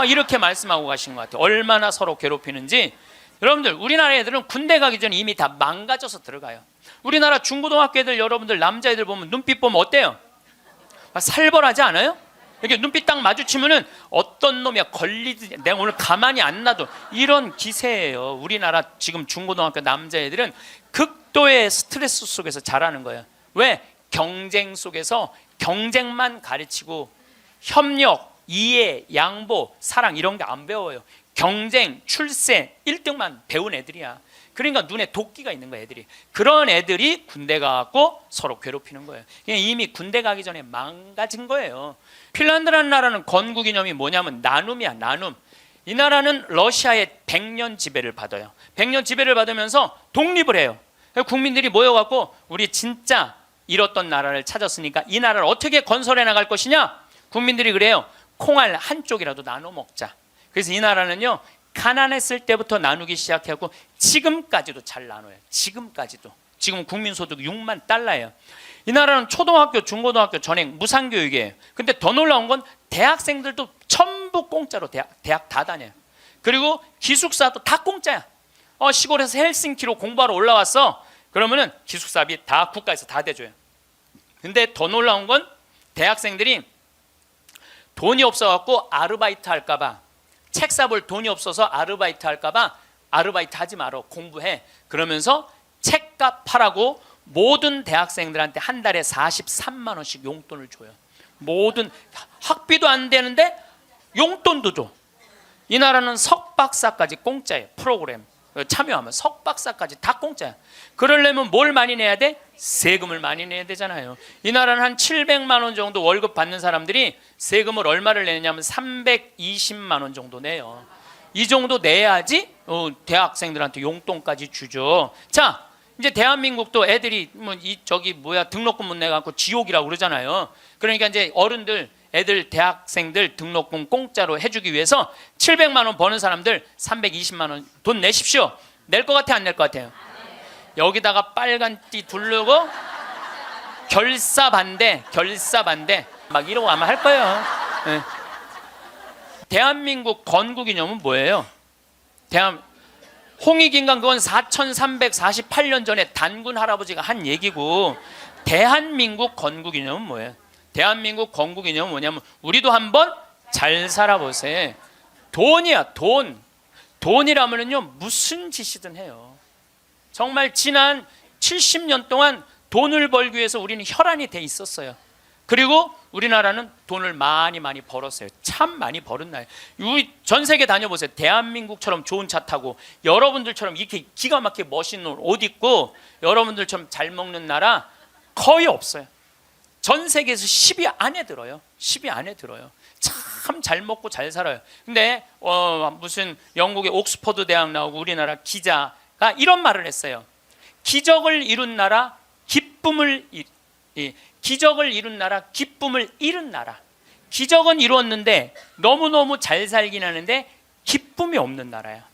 이렇게 말씀하고 가신 것 같아. 얼마나 서로 괴롭히는지. 여러분들 우리나라 애들은 군대 가기 전에 이미 다 망가져서 들어가요. 우리나라 중고등학교 애들 여러분들 남자애들 보면 눈빛 보면 어때요? 살벌하지 않아요? 이렇게 눈빛 딱 마주치면은 어떤 놈이야 걸리지, 내가 오늘 가만히 안 놔둬, 이런 기세예요. 우리나라 지금 중고등학교 남자애들은 극도의 스트레스 속에서 자라는 거예요. 왜? 경쟁 속에서 경쟁만 가르치고 협력, 이해, 양보, 사랑 이런 게 안 배워요. 경쟁, 출세, 1등만 배운 애들이야. 그러니까 눈에 도끼가 있는 거야 애들이. 그런 애들이 군대 가고 서로 괴롭히는 거예요. 이미 군대 가기 전에 망가진 거예요. 핀란드라는 나라는 건국이념이 뭐냐면 나눔이야. 나눔. 이 나라는 러시아의 100년 지배를 받아요. 100년 지배를 받으면서 독립을 해요. 국민들이 모여갖고 우리 진짜 잃었던 나라를 찾았으니까 이 나라를 어떻게 건설해 나갈 것이냐. 국민들이 그래요. 콩알 한쪽이라도 나눠 먹자. 그래서 이 나라는요 가난했을 때부터 나누기 시작하고 지금까지도 잘 나눠요. 지금까지도. 지금 국민소득 6만 달러예요. 이 나라는 초등학교, 중고등학교 전액 무상교육이에요. 근데 더 놀라운 건 대학생들도 전부 공짜로 대학 다 다녀요. 그리고 기숙사도 다 공짜야. 시골에서 헬싱키로 공부하러 올라왔어. 그러면은 기숙사비 다 국가에서 다 대줘요. 근데 더 놀라운 건 대학생들이 돈이 없어갖고 아르바이트 할까봐, 책 사볼 돈이 없어서 아르바이트 할까봐 아르바이트 하지 마라, 공부해. 그러면서 책값 하라고 모든 대학생들한테 한 달에 43만 원씩 용돈을 줘요. 모든 학비도 안 되는데 용돈도 줘. 이 나라는 석박사까지 공짜예요. 프로그램 참여하면 석박사까지 다 공짜야. 그러려면 뭘 많이 내야 돼? 세금을 많이 내야 되잖아요. 이 나라는 한 700만 원 정도 월급 받는 사람들이 세금을 얼마를 내냐면 320만 원 정도 내요. 이 정도 내야지 대학생들한테 용돈까지 주죠. 자, 이제 대한민국도 애들이 등록금 못 내갖고 지옥이라고 그러잖아요. 그러니까 이제 어른들, 애들, 대학생들 등록금 공짜로 해주기 위해서 700만 원 버는 사람들 320만 원 돈 내십시오. 낼 것 같아, 안 낼 것 같아요? 여기다가 빨간 띠 두르고 결사 반대 막 이러고 아마 할 거예요. 네. 대한민국 건국이념은 뭐예요? 홍익인간 그건 4348년 전에 단군 할아버지가 한 얘기고, 대한민국 건국이념은 뭐예요? 대한민국 건국이념은 뭐냐면 우리도 한번 잘 살아보세요. 돈이야, 돈. 돈이라면요 무슨 짓이든 해요. 정말 지난 70년 동안 돈을 벌기 위해서 우리는 혈안이 돼 있었어요. 그리고 우리나라는 돈을 많이 벌었어요. 참 많이 벌은 나라예요. 전 세계 다녀보세요. 대한민국처럼 좋은 차 타고 여러분들처럼 이렇게 기가 막히게 멋있는 옷 입고 여러분들처럼 잘 먹는 나라 거의 없어요. 전 세계에서 10위 안에 들어요. 10위 안에 들어요. 참 잘 먹고 잘 살아요. 근데 무슨 영국의 옥스퍼드 대학 나오고 우리나라 기자가 이런 말을 했어요. 기적을 이룬 나라, 기적을 이룬 나라, 기쁨을 잃은 나라. 기적은 이루었는데 너무너무 잘 살긴 하는데 기쁨이 없는 나라야.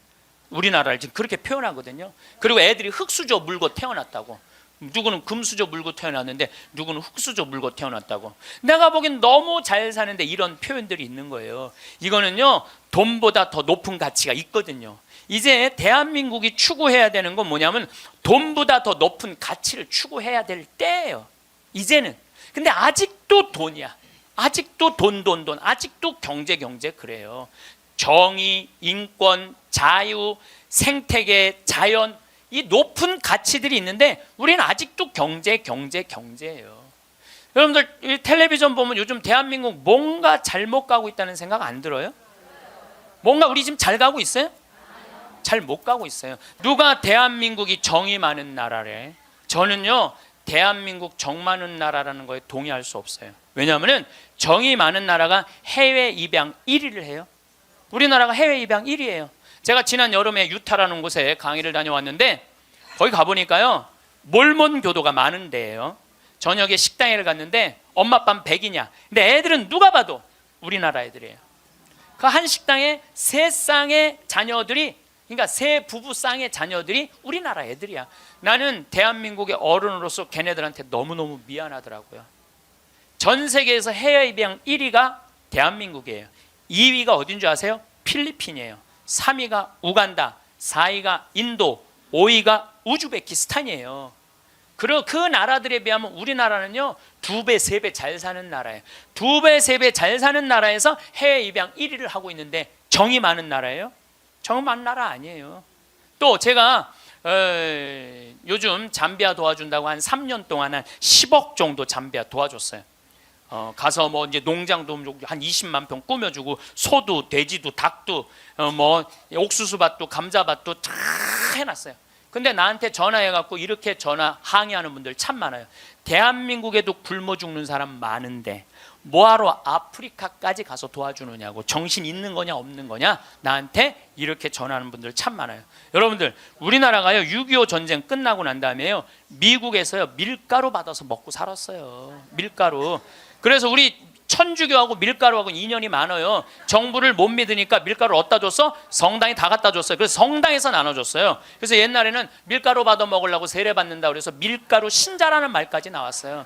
우리나라를 지금 그렇게 표현하거든요. 그리고 애들이 흙수저 물고 태어났다고. 누구는 금수저 물고 태어났는데 누구는 흙수저 물고 태어났다고. 내가 보기엔 너무 잘 사는데 이런 표현들이 있는 거예요. 이거는요, 돈보다 더 높은 가치가 있거든요. 이제 대한민국이 추구해야 되는 건 뭐냐면 돈보다 더 높은 가치를 추구해야 될 때예요. 이제는. 근데 아직도 돈이야. 아직도 돈. 아직도 경제 그래요. 정의, 인권, 자유, 생태계, 자연, 이 높은 가치들이 있는데 우리는 아직도 경제예요. 여러분들 텔레비전 보면 요즘 대한민국 뭔가 잘못 가고 있다는 생각 안 들어요? 뭔가 우리 지금 잘 가고 있어요? 잘 못 가고 있어요. 누가 대한민국이 정이 많은 나라래? 저는요, 대한민국 정 많은 나라라는 거에 동의할 수 없어요. 왜냐하면 정이 많은 나라가 해외 입양 1위를 해요. 우리나라가 해외 입양 1위예요. 제가 지난 여름에 유타라는 곳에 강의를 다녀왔는데 거기 가보니까요, 몰몬 교도가 많은 데예요. 저녁에 식당에 갔는데 엄마 아빠는 백이냐. 근데 애들은 누가 봐도 우리나라 애들이에요. 그 한 식당에 세 쌍의 자녀들이, 그러니까 세 부부 쌍의 자녀들이 우리나라 애들이야. 나는 대한민국의 어른으로서 걔네들한테 너무너무 미안하더라고요. 전 세계에서 해외 입양 1위가 대한민국이에요. 2위가 어딘 줄 아세요? 필리핀이에요. 3위가 우간다, 4위가 인도, 5위가 우즈베키스탄이에요. 그리고 그 나라들에 비하면 우리나라는요, 2배, 3배 잘 사는 나라예요. 2배, 3배 잘 사는 나라에서 해외 입양 1위를 하고 있는데 정이 많은 나라예요? 정 많은 나라 아니에요. 또 제가 요즘 잠비아 도와준다고 한 3년 동안 한 10억 정도 잠비아 도와줬어요. 가서 뭐 이제 농장도 한 20만 평 꾸며주고 소도 돼지도 닭도 뭐 옥수수밭도 감자밭도 다 해놨어요. 근데 나한테 전화해갖고 이렇게 항의하는 분들 참 많아요. 대한민국에도 굶어 죽는 사람 많은데 뭐하러 아프리카까지 가서 도와주느냐고. 정신 있는 거냐 없는 거냐 나한테 이렇게 전하는 분들 참 많아요. 여러분들, 우리나라가요 6.25 전쟁 끝나고 난 다음에요 미국에서요 밀가루 받아서 먹고 살았어요. 밀가루. 그래서 우리 천주교하고 밀가루하고 인연이 많아요. 정부를 못 믿으니까 밀가루를 어디다 줬어? 성당에 다 갖다 줬어요. 그래서 성당에서 나눠줬어요. 그래서 옛날에는 밀가루 받아 먹으려고 세례 받는다 그래서 밀가루 신자라는 말까지 나왔어요.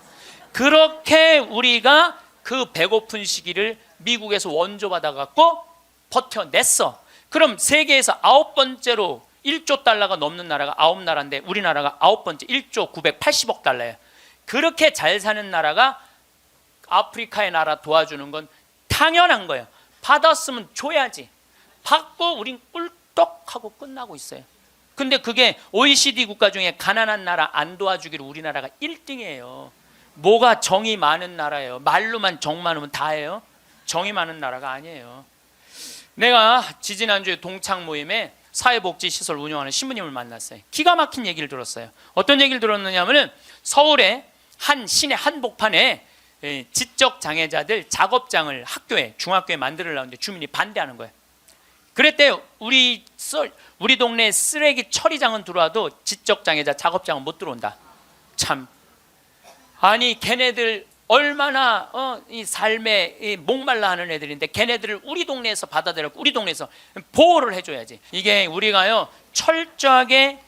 그렇게 우리가 그 배고픈 시기를 미국에서 원조 받아갖고 버텨냈어. 그럼 세계에서 9번째로 1조 달러가 넘는 나라가 9나라인데 우리나라가 9번째 1조 980억 달러예요. 그렇게 잘 사는 나라가 아프리카의 나라 도와주는 건 당연한 거예요. 받았으면 줘야지. 받고 우린 꿀떡하고 끝나고 있어요. 근데 그게 OECD 국가 중에 가난한 나라 안 도와주기로 우리나라가 1등이에요. 뭐가 정이 많은 나라예요. 말로만 정 많으면 다예요. 정이 많은 나라가 아니에요. 내가 지지난주에 동창 모임에 사회복지시설 운영하는 신부님을 만났어요. 기가 막힌 얘기를 들었어요. 어떤 얘기를 들었느냐 하면 서울의 한 시내 한복판에 지적장애자들 작업장을 학교에 중학교에 만들려는데 주민이 반대하는 거예요. 그랬대요. 우리 동네 쓰레기 처리장은 들어와도 지적장애자 작업장은 못 들어온다. 참, 아니 걔네들 얼마나 이 삶에 목말라 하는 애들인데 걔네들을 우리 동네에서 받아들였고 우리 동네에서 보호를 해줘야지. 이게 우리가요 철저하게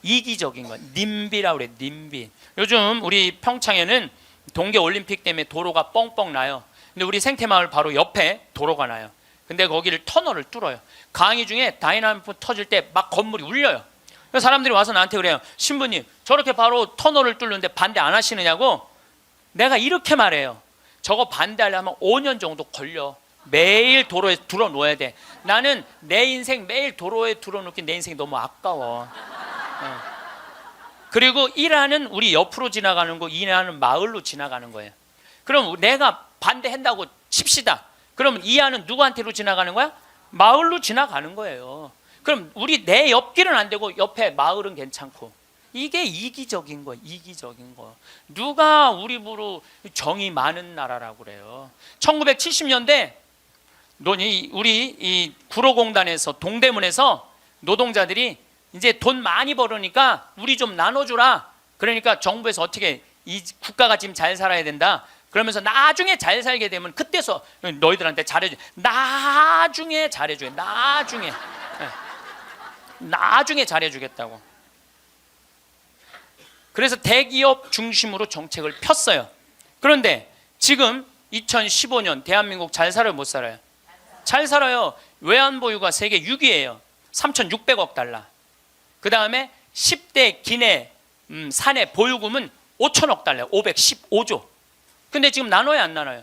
이기적인 거, 님비라고 그래. 님비. 요즘 우리 평창에는 동계올림픽 때문에 도로가 뻥뻥 나요. 근데 우리 생태마을 바로 옆에 도로가 나요. 근데 거기를 터널을 뚫어요. 강의 중에 다이나믹 터질 때 막 건물이 울려요. 그래서 사람들이 와서 나한테 그래요. 신부님, 저렇게 바로 터널을 뚫는데 반대 안 하시느냐고. 내가 이렇게 말해요. 저거 반대하려면 5년 정도 걸려. 매일 도로에 들어놓아야 돼. 나는 내 인생 매일 도로에 들어놓기 내 인생이 너무 아까워. 그리고 1화는 우리 옆으로 지나가는 거, 2화는 마을로 지나가는 거예요. 그럼 내가 반대한다고 칩시다. 그러면 2화는 누구한테로 지나가는 거야? 마을로 지나가는 거예요. 그럼 우리 내 옆길은 안 되고 옆에 마을은 괜찮고. 이게 이기적인 거, 이기적인 거. 누가 우리 부로 정이 많은 나라라고 그래요. 1970년대 우리 이 구로공단에서 동대문에서 노동자들이 이제 돈 많이 벌으니까 우리 좀 나눠주라. 그러니까 정부에서 어떻게 이 국가가 지금 잘 살아야 된다. 그러면서 나중에 잘 살게 되면 그때서 너희들한테 잘해줘. 나중에 잘해줘. 나중에 잘해주겠다고. 그래서 대기업 중심으로 정책을 폈어요. 그런데 지금 2015년 대한민국 잘 살아요, 못 살아요? 잘 살아요. 외환보유가 세계 6위예요. 3,600억 달러. 그 다음에 10대 기내 사내 보유금은 5천억 달러, 515조. 근데 지금 나눠요, 안 나눠요?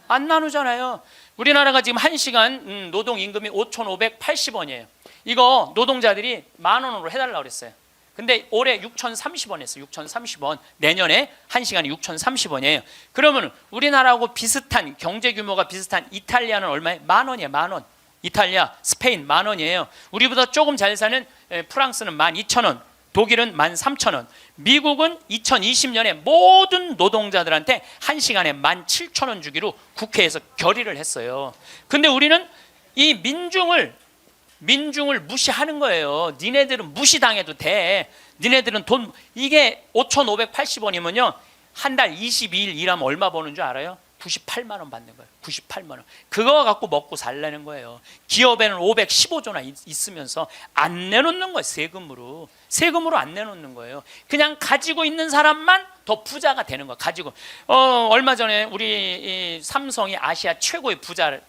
안 나누잖아요. 우리나라가 지금 1시간 노동 임금이 5,580원이에요. 이거 노동자들이 10,000원으로 해달라고 그랬어요. 근데 올해 6,030원 했어요. 6,030원. 내년에 1시간이 6,030원이에요. 그러면 우리나라하고 비슷한 경제 규모가 비슷한 이탈리아는 얼마예요? 10,000원이에요. 10,000원. 이탈리아, 스페인 10,000원이에요. 우리보다 조금 잘 사는 프랑스는 12,000원. 독일은 13,000원. 미국은 2020년에 모든 노동자들한테 1시간에 17,000원 주기로 국회에서 결의를 했어요. 근데 우리는 이 민중을 무시하는 거예요. 니네들은 무시당해도 돼. 니네들은 돈, 이게 5,580원이면요 한 달 22일 일하면 얼마 버는 줄 알아요? 98만 원 받는 거예요. 98만 원. 그거 갖고 먹고 살라는 거예요. 기업에는 515조나 있으면서 안 내놓는 거예요. 세금으로 안 내놓는 거예요. 그냥 가지고 있는 사람만 더 부자가 되는 거예요. 가지고 얼마 전에 우리 삼성이 아시아 최고의 부자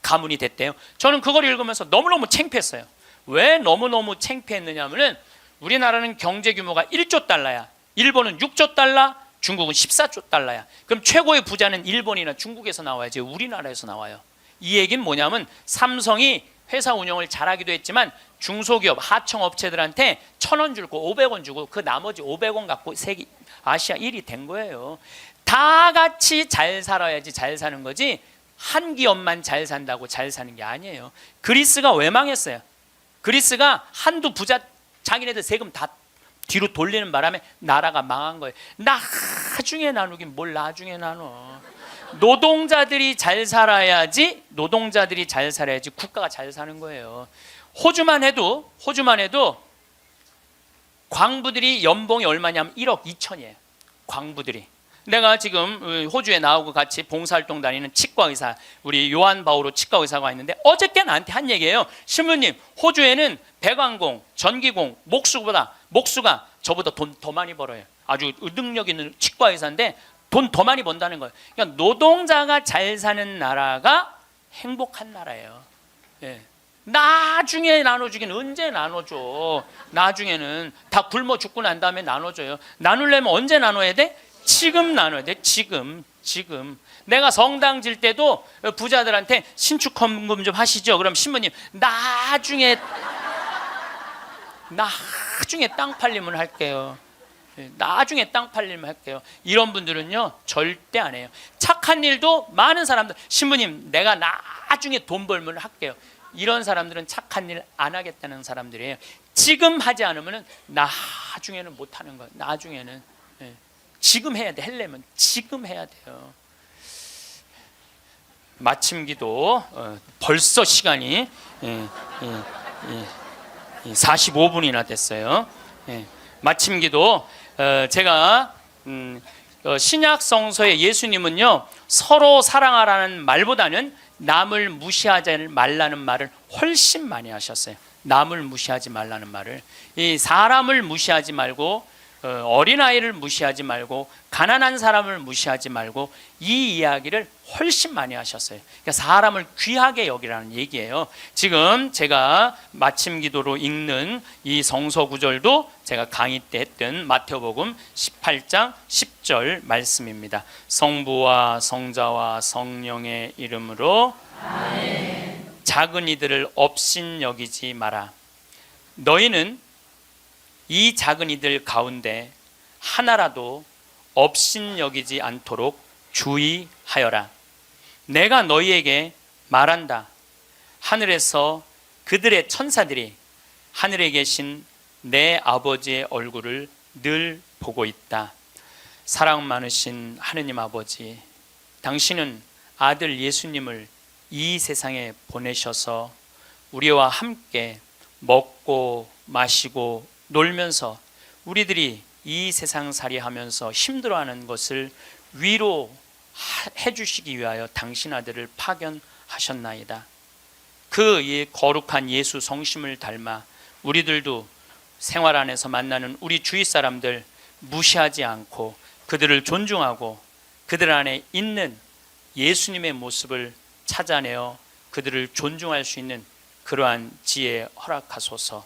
가문이 됐대요. 저는 그걸 읽으면서 너무너무 창피했어요. 왜 너무너무 창피했느냐면은 우리나라는 경제 규모가 1조 달러야. 일본은 6조 달러, 중국은 14조 달러야. 그럼 최고의 부자는 일본이나 중국에서 나와야지 우리나라에서 나와요. 이 얘기는 뭐냐면 삼성이 회사 운영을 잘하기도 했지만 중소기업 하청업체들한테 1,000원 주고 500원 주고 그 나머지 500원 갖고 세계 아시아 1위 된 거예요. 다 같이 잘 살아야지 잘 사는 거지 한 기업만 잘 산다고 잘 사는 게 아니에요. 그리스가 왜 망했어요? 그리스가 한두 부자 자기네들 세금 다 뒤로 돌리는 바람에 나라가 망한 거예요. 나중에 나누긴 뭘 나중에 나눠. 노동자들이 잘 살아야지 국가가 잘 사는 거예요. 호주만 해도 광부들이 연봉이 얼마냐면 1억 2천이에요. 광부들이. 내가 지금 호주에 나오고 같이 봉사활동 다니는 치과의사, 우리 요한 바오로 치과의사가 있는데 어저께 나한테 한 얘기예요. 신부님, 호주에는 배관공, 전기공, 목수가 저보다 돈 더 많이 벌어요. 아주 능력 있는 치과의사인데 돈 더 많이 번다는 거예요. 그러니까 노동자가 잘 사는 나라가 행복한 나라예요. 예. 나중에 나눠주긴 언제 나눠줘. 나중에는 다 굶어 죽고 난 다음에 나눠줘요. 나누려면 언제 나눠야 돼? 지금 나눠야 돼. 지금. 내가 성당 질 때도 부자들한테 신축 헌금 좀 하시죠. 그럼 신부님 나중에 땅 팔리면 할게요. 나중에 땅 팔리면 할게요. 이런 분들은요 절대 안 해요. 착한 일도 많은 사람들, 신부님 내가 나중에 돈 벌면 할게요. 이런 사람들은 착한 일 안 하겠다는 사람들이에요. 지금 하지 않으면 나중에는 못 하는 거예요. 나중에는 지금 해야 돼. 하려면 지금 해야 돼요. 마침 기도 벌써 시간이 45분이나 됐어요. 마침 기도 제가 신약 성서의 예수님은요 서로 사랑하라는 말보다는 남을 무시하지 말라는 말을 훨씬 많이 하셨어요. 남을 무시하지 말라는 말을. 이 사람을 무시하지 말고 어린아이를 무시하지 말고 가난한 사람을 무시하지 말고 이 이야기를 훨씬 많이 하셨어요. 그러니까 사람을 귀하게 여기라는 얘기예요. 지금 제가 마침 기도로 읽는 이 성서 구절도 제가 강의 때 했던 마태복음 18장 10절 말씀입니다. 성부와 성자와 성령의 이름으로 아멘. 작은 이들을 업신여기지 마라. 너희는 이 작은 이들 가운데 하나라도 업신여기지 않도록 주의하여라. 내가 너희에게 말한다. 하늘에서 그들의 천사들이 하늘에 계신 내 아버지의 얼굴을 늘 보고 있다. 사랑 많으신 하느님 아버지, 당신은 아들 예수님을 이 세상에 보내셔서 우리와 함께 먹고 마시고 놀면서 우리들이 이 세상 살이 하면서 힘들어하는 것을 위로해 주시기 위하여 당신 아들을 파견하셨나이다. 그 거룩한 예수 성심을 닮아 우리들도 생활 안에서 만나는 우리 주위 사람들 무시하지 않고 그들을 존중하고 그들 안에 있는 예수님의 모습을 찾아내어 그들을 존중할 수 있는 그러한 지혜 허락하소서.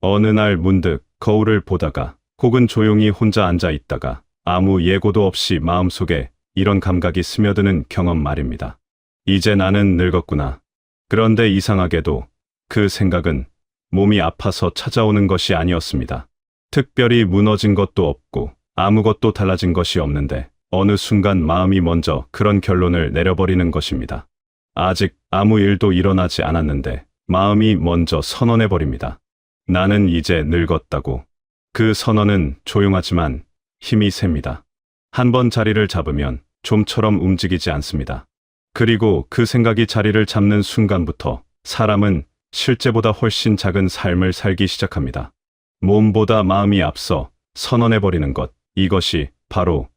어느 날 문득 거울을 보다가 혹은 조용히 혼자 앉아 있다가 아무 예고도 없이 마음속에 이런 감각이 스며드는 경험 말입니다. 이제 나는 늙었구나. 그런데 이상하게도 그 생각은 몸이 아파서 찾아오는 것이 아니었습니다. 특별히 무너진 것도 없고 아무것도 달라진 것이 없는데 어느 순간 마음이 먼저 그런 결론을 내려버리는 것입니다. 아직 아무 일도 일어나지 않았는데 마음이 먼저 선언해버립니다. 나는 이제 늙었다고. 그 선언은 조용하지만 힘이 셉니다. 한번 자리를 잡으면 좀처럼 움직이지 않습니다. 그리고 그 생각이 자리를 잡는 순간부터 사람은 실제보다 훨씬 작은 삶을 살기 시작합니다. 몸보다 마음이 앞서 선언해버리는 것, 이것이 바로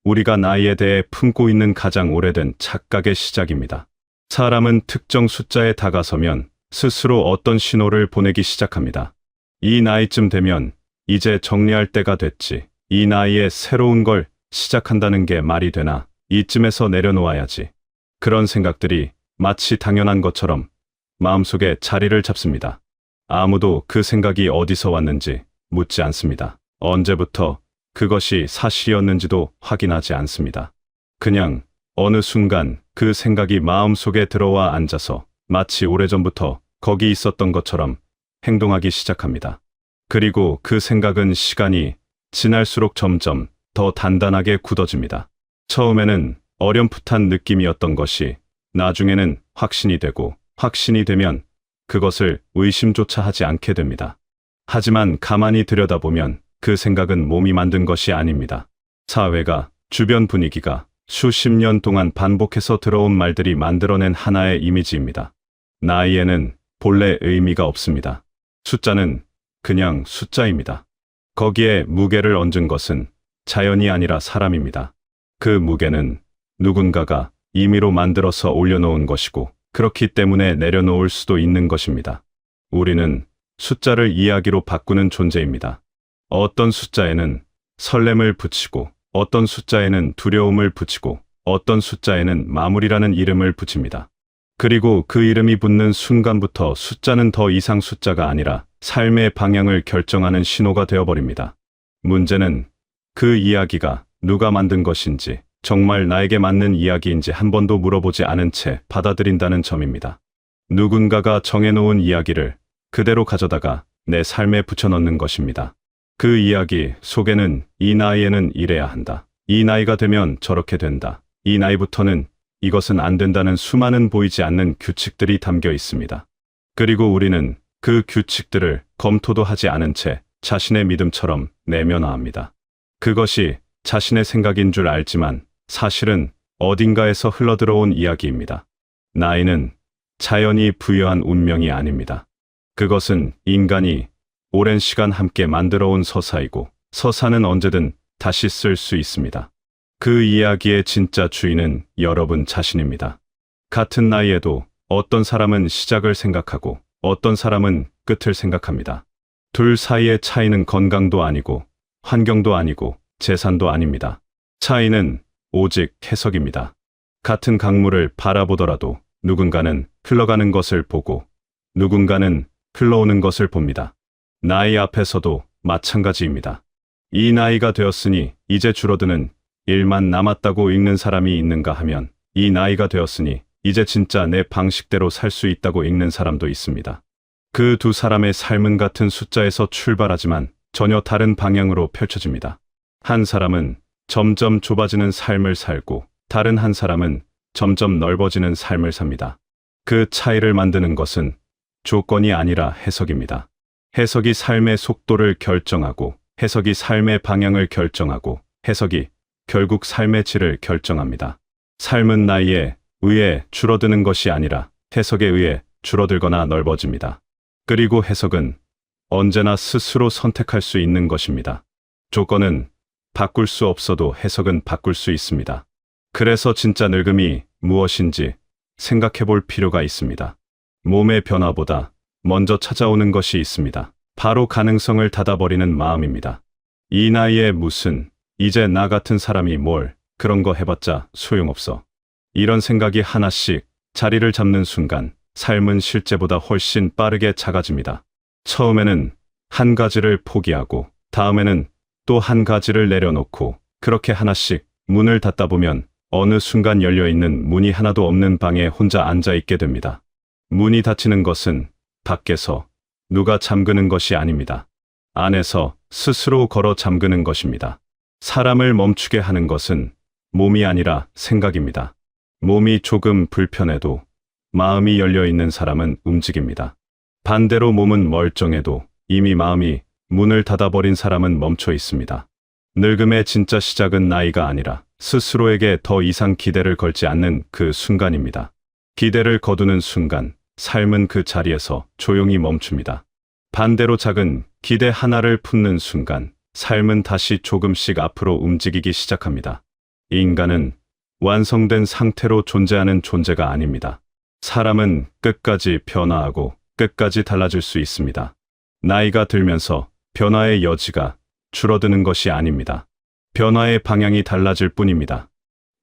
우리가 나이에 대해 품고 있는 가장 오래된 착각의 시작입니다. 사람은 특정 숫자에 다가서면 스스로 어떤 신호를 보내기 시작합니다. 이 나이쯤 되면 이제 정리할 때가 됐지. 이 나이에 새로운 걸 시작한다는 게 말이 되나? 이쯤에서 내려놓아야지. 그런 생각들이 마치 당연한 것처럼 마음속에 자리를 잡습니다. 아무도 그 생각이 어디서 왔는지 묻지 않습니다. 언제부터 그것이 사실이었는지도 확인하지 않습니다. 그냥 어느 순간 그 생각이 마음속에 들어와 앉아서 마치 오래전부터 거기 있었던 것처럼 행동하기 시작합니다. 그리고 그 생각은 시간이 지날수록 점점 더 단단하게 굳어집니다. 처음에는 어렴풋한 느낌이었던 것이 나중에는 확신이 되고 확신이 되면 그것을 의심조차 하지 않게 됩니다. 하지만 가만히 들여다보면 그 생각은 몸이 만든 것이 아닙니다. 사회가, 주변 분위기가 수십 년 동안 반복해서 들어온 말들이 만들어낸 하나의 이미지입니다. 나이에는 본래 의미가 없습니다. 숫자는 그냥 숫자입니다. 거기에 무게를 얹은 것은 자연이 아니라 사람입니다. 그 무게는 누군가가 임의로 만들어서 올려놓은 것이고 그렇기 때문에 내려놓을 수도 있는 것입니다. 우리는 숫자를 이야기로 바꾸는 존재입니다. 어떤 숫자에는 설렘을 붙이고 어떤 숫자에는 두려움을 붙이고 어떤 숫자에는 마무리라는 이름을 붙입니다. 그리고 그 이름이 붙는 순간부터 숫자는 더 이상 숫자가 아니라 삶의 방향을 결정하는 신호가 되어버립니다. 문제는 그 이야기가 누가 만든 것인지 정말 나에게 맞는 이야기인지 한 번도 물어보지 않은 채 받아들인다는 점입니다. 누군가가 정해놓은 이야기를 그대로 가져다가 내 삶에 붙여넣는 것입니다. 그 이야기 속에는 이 나이에는 이래야 한다. 이 나이가 되면 저렇게 된다. 이 나이부터는 이것은 안 된다는 수많은 보이지 않는 규칙들이 담겨 있습니다. 그리고 우리는 그 규칙들을 검토도 하지 않은 채 자신의 믿음처럼 내면화합니다. 그것이 자신의 생각인 줄 알지만 사실은 어딘가에서 흘러들어온 이야기입니다. 나이는 자연이 부여한 운명이 아닙니다. 그것은 인간이 오랜 시간 함께 만들어온 서사이고 서사는 언제든 다시 쓸 수 있습니다. 그 이야기의 진짜 주인은 여러분 자신입니다. 같은 나이에도 어떤 사람은 시작을 생각하고 어떤 사람은 끝을 생각합니다. 둘 사이의 차이는 건강도 아니고 환경도 아니고 재산도 아닙니다. 차이는 오직 해석입니다. 같은 강물을 바라보더라도 누군가는 흘러가는 것을 보고 누군가는 흘러오는 것을 봅니다. 나이 앞에서도 마찬가지입니다. 이 나이가 되었으니 이제 줄어드는 일만 남았다고 읽는 사람이 있는가 하면 이 나이가 되었으니 이제 진짜 내 방식대로 살 수 있다고 읽는 사람도 있습니다. 그 두 사람의 삶은 같은 숫자에서 출발하지만 전혀 다른 방향으로 펼쳐집니다. 한 사람은 점점 좁아지는 삶을 살고 다른 한 사람은 점점 넓어지는 삶을 삽니다. 그 차이를 만드는 것은 조건이 아니라 해석입니다. 해석이 삶의 속도를 결정하고 해석이 삶의 방향을 결정하고 해석이 결국 삶의 질을 결정합니다. 삶은 나이에 의해 줄어드는 것이 아니라 해석에 의해 줄어들거나 넓어집니다. 그리고 해석은 언제나 스스로 선택할 수 있는 것입니다. 조건은 바꿀 수 없어도 해석은 바꿀 수 있습니다. 그래서 진짜 늙음이 무엇인지 생각해 볼 필요가 있습니다. 몸의 변화보다 먼저 찾아오는 것이 있습니다. 바로 가능성을 닫아버리는 마음입니다. 이 나이에 무슨, 이제 나 같은 사람이 뭘, 그런 거 해봤자 소용없어. 이런 생각이 하나씩 자리를 잡는 순간 삶은 실제보다 훨씬 빠르게 작아집니다. 처음에는 한 가지를 포기하고 다음에는 또 한 가지를 내려놓고 그렇게 하나씩 문을 닫다 보면 어느 순간 열려있는 문이 하나도 없는 방에 혼자 앉아있게 됩니다. 문이 닫히는 것은 밖에서 누가 잠그는 것이 아닙니다. 안에서 스스로 걸어 잠그는 것입니다. 사람을 멈추게 하는 것은 몸이 아니라 생각입니다. 몸이 조금 불편해도 마음이 열려있는 사람은 움직입니다. 반대로 몸은 멀쩡해도 이미 마음이 문을 닫아버린 사람은 멈춰 있습니다. 늙음의 진짜 시작은 나이가 아니라 스스로에게 더 이상 기대를 걸지 않는 그 순간입니다. 기대를 거두는 순간 삶은 그 자리에서 조용히 멈춥니다. 반대로 작은 기대 하나를 품는 순간 삶은 다시 조금씩 앞으로 움직이기 시작합니다. 인간은 완성된 상태로 존재하는 존재가 아닙니다. 사람은 끝까지 변화하고 끝까지 달라질 수 있습니다. 나이가 들면서 변화의 여지가 줄어드는 것이 아닙니다. 변화의 방향이 달라질 뿐입니다.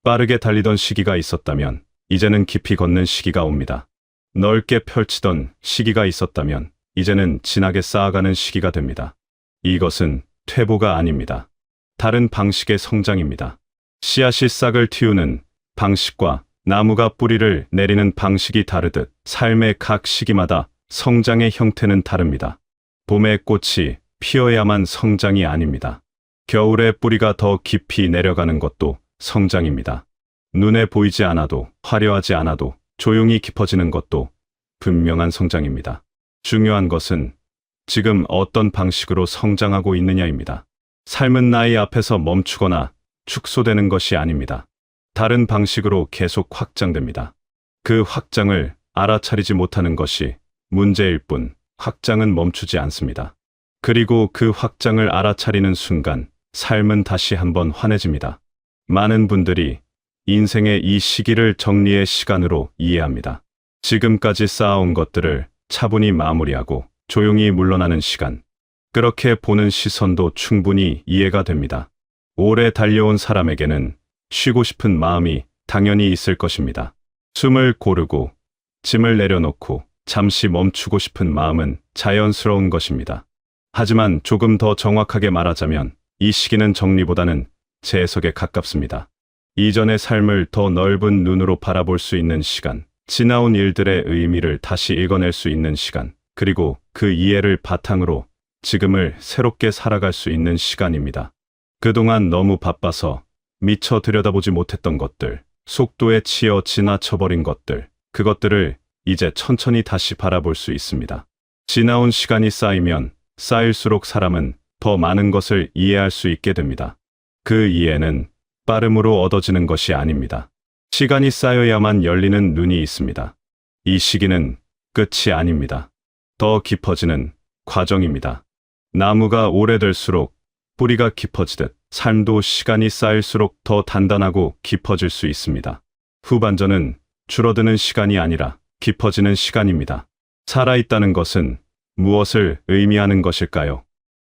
빠르게 달리던 시기가 있었다면 이제는 깊이 걷는 시기가 옵니다. 넓게 펼치던 시기가 있었다면 이제는 진하게 쌓아가는 시기가 됩니다. 이것은 퇴보가 아닙니다. 다른 방식의 성장입니다. 씨앗이 싹을 틔우는 방식과 나무가 뿌리를 내리는 방식이 다르듯 삶의 각 시기마다 성장의 형태는 다릅니다. 봄의 꽃이 피어야만 성장이 아닙니다. 겨울에 뿌리가 더 깊이 내려가는 것도 성장입니다. 눈에 보이지 않아도 화려하지 않아도 조용히 깊어지는 것도 분명한 성장입니다. 중요한 것은 지금 어떤 방식으로 성장하고 있느냐입니다. 삶은 나이 앞에서 멈추거나 축소되는 것이 아닙니다. 다른 방식으로 계속 확장됩니다. 그 확장을 알아차리지 못하는 것이 문제일 뿐 확장은 멈추지 않습니다. 그리고 그 확장을 알아차리는 순간 삶은 다시 한번 환해집니다. 많은 분들이 인생의 이 시기를 정리의 시간으로 이해합니다. 지금까지 쌓아온 것들을 차분히 마무리하고 조용히 물러나는 시간. 그렇게 보는 시선도 충분히 이해가 됩니다. 오래 달려온 사람에게는 쉬고 싶은 마음이 당연히 있을 것입니다. 숨을 고르고 짐을 내려놓고 잠시 멈추고 싶은 마음은 자연스러운 것입니다. 하지만 조금 더 정확하게 말하자면 이 시기는 정리보다는 재해석에 가깝습니다. 이전의 삶을 더 넓은 눈으로 바라볼 수 있는 시간, 지나온 일들의 의미를 다시 읽어낼 수 있는 시간, 그리고 그 이해를 바탕으로 지금을 새롭게 살아갈 수 있는 시간입니다. 그동안 너무 바빠서 미처 들여다보지 못했던 것들, 속도에 치여 지나쳐버린 것들, 그것들을 이제 천천히 다시 바라볼 수 있습니다. 지나온 시간이 쌓이면 쌓일수록 사람은 더 많은 것을 이해할 수 있게 됩니다. 그 이해는 빠름으로 얻어지는 것이 아닙니다. 시간이 쌓여야만 열리는 눈이 있습니다. 이 시기는 끝이 아닙니다. 더 깊어지는 과정입니다. 나무가 오래될수록 뿌리가 깊어지듯 삶도 시간이 쌓일수록 더 단단하고 깊어질 수 있습니다. 후반전은 줄어드는 시간이 아니라 깊어지는 시간입니다. 살아있다는 것은 무엇을 의미하는 것일까요?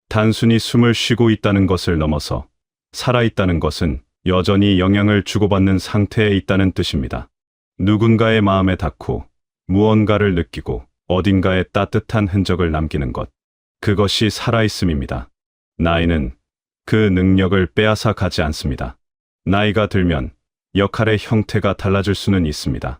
단순히 숨을 쉬고 있다는 것을 넘어서 살아있다는 것은 여전히 영향을 주고받는 상태에 있다는 뜻입니다. 누군가의 마음에 닿고 무언가를 느끼고 어딘가에 따뜻한 흔적을 남기는 것. 그것이 살아있음입니다. 나이는 그 능력을 빼앗아 가지 않습니다. 나이가 들면 역할의 형태가 달라질 수는 있습니다.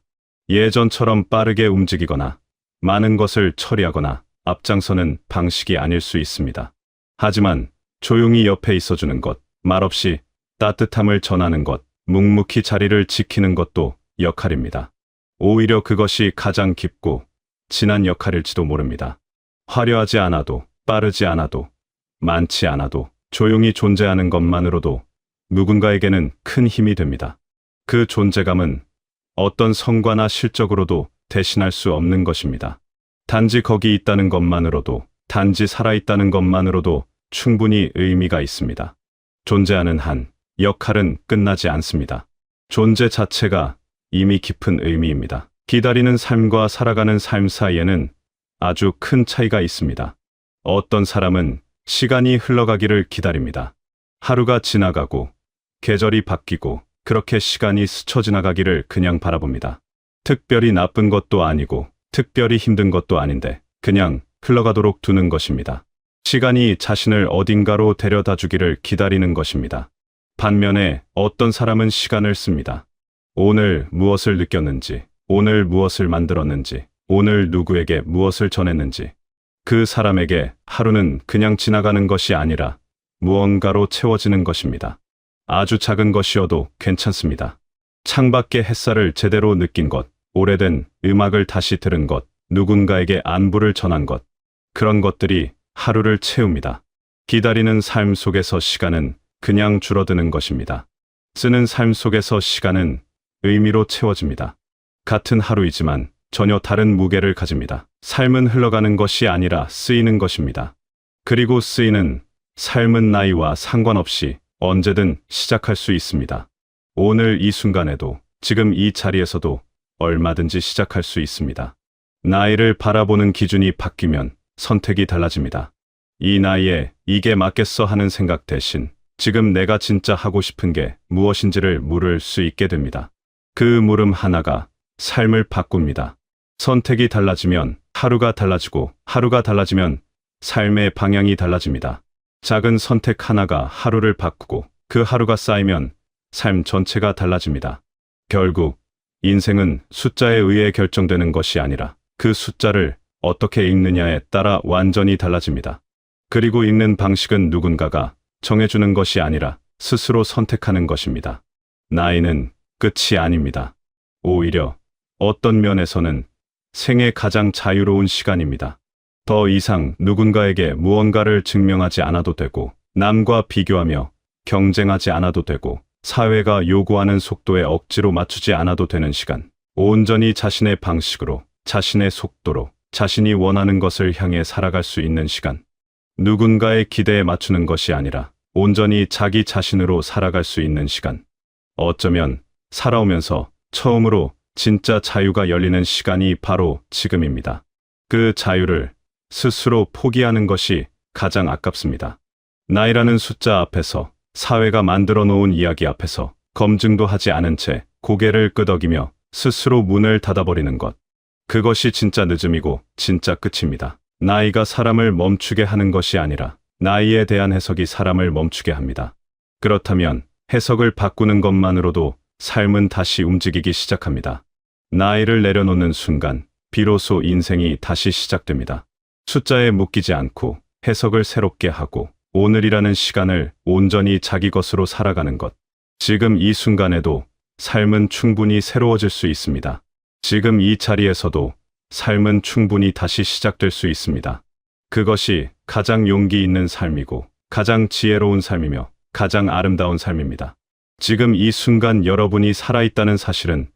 예전처럼 빠르게 움직이거나 많은 것을 처리하거나 앞장서는 방식이 아닐 수 있습니다. 하지만 조용히 옆에 있어주는 것, 말없이 따뜻함을 전하는 것, 묵묵히 자리를 지키는 것도 역할입니다. 오히려 그것이 가장 깊고 진한 역할일지도 모릅니다. 화려하지 않아도, 빠르지 않아도, 많지 않아도 조용히 존재하는 것만으로도 누군가에게는 큰 힘이 됩니다. 그 존재감은 어떤 성과나 실적으로도 대신할 수 없는 것입니다. 단지 거기 있다는 것만으로도, 단지 살아있다는 것만으로도 충분히 의미가 있습니다. 존재하는 한 역할은 끝나지 않습니다. 존재 자체가 이미 깊은 의미입니다. 기다리는 삶과 살아가는 삶 사이에는 아주 큰 차이가 있습니다. 어떤 사람은 시간이 흘러가기를 기다립니다. 하루가 지나가고 계절이 바뀌고 그렇게 시간이 스쳐 지나가기를 그냥 바라봅니다. 특별히 나쁜 것도 아니고 특별히 힘든 것도 아닌데 그냥 흘러가도록 두는 것입니다. 시간이 자신을 어딘가로 데려다 주기를 기다리는 것입니다. 반면에 어떤 사람은 시간을 씁니다. 오늘 무엇을 느꼈는지, 오늘 무엇을 만들었는지, 오늘 누구에게 무엇을 전했는지. 그 사람에게 하루는 그냥 지나가는 것이 아니라 무언가로 채워지는 것입니다. 아주 작은 것이어도 괜찮습니다. 창밖의 햇살을 제대로 느낀 것, 오래된 음악을 다시 들은 것, 누군가에게 안부를 전한 것, 그런 것들이 하루를 채웁니다. 기다리는 삶 속에서 시간은 그냥 줄어드는 것입니다. 쓰는 삶 속에서 시간은 의미로 채워집니다. 같은 하루이지만 전혀 다른 무게를 가집니다. 삶은 흘러가는 것이 아니라 쓰이는 것입니다. 그리고 쓰이는 삶은 나이와 상관없이 언제든 시작할 수 있습니다. 오늘 이 순간에도, 지금 이 자리에서도 얼마든지 시작할 수 있습니다. 나이를 바라보는 기준이 바뀌면 선택이 달라집니다. 이 나이에 이게 맞겠어 하는 생각 대신 지금 내가 진짜 하고 싶은 게 무엇인지를 물을 수 있게 됩니다. 그 물음 하나가 삶을 바꿉니다. 선택이 달라지면 하루가 달라지고 하루가 달라지면 삶의 방향이 달라집니다. 작은 선택 하나가 하루를 바꾸고 그 하루가 쌓이면 삶 전체가 달라집니다. 결국 인생은 숫자에 의해 결정되는 것이 아니라 그 숫자를 어떻게 읽느냐에 따라 완전히 달라집니다. 그리고 읽는 방식은 누군가가 정해주는 것이 아니라 스스로 선택하는 것입니다. 나이는 끝이 아닙니다. 오히려 어떤 면에서는 생애 가장 자유로운 시간입니다. 더 이상 누군가에게 무언가를 증명하지 않아도 되고, 남과 비교하며 경쟁하지 않아도 되고, 사회가 요구하는 속도에 억지로 맞추지 않아도 되는 시간. 온전히 자신의 방식으로, 자신의 속도로, 자신이 원하는 것을 향해 살아갈 수 있는 시간. 누군가의 기대에 맞추는 것이 아니라 온전히 자기 자신으로 살아갈 수 있는 시간. 어쩌면 살아오면서 처음으로 진짜 자유가 열리는 시간이 바로 지금입니다. 그 자유를 스스로 포기하는 것이 가장 아깝습니다. 나이라는 숫자 앞에서, 사회가 만들어 놓은 이야기 앞에서 검증도 하지 않은 채 고개를 끄덕이며 스스로 문을 닫아버리는 것. 그것이 진짜 늦음이고 진짜 끝입니다. 나이가 사람을 멈추게 하는 것이 아니라 나이에 대한 해석이 사람을 멈추게 합니다. 그렇다면 해석을 바꾸는 것만으로도 삶은 다시 움직이기 시작합니다. 나이를 내려놓는 순간 비로소 인생이 다시 시작됩니다. 숫자에 묶이지 않고 해석을 새롭게 하고 오늘이라는 시간을 온전히 자기 것으로 살아가는 것. 지금 이 순간에도 삶은 충분히 새로워질 수 있습니다. 지금 이 자리에서도 삶은 충분히 다시 시작될 수 있습니다. 그것이 가장 용기 있는 삶이고 가장 지혜로운 삶이며 가장 아름다운 삶입니다. 지금 이 순간 여러분이 살아있다는 사실은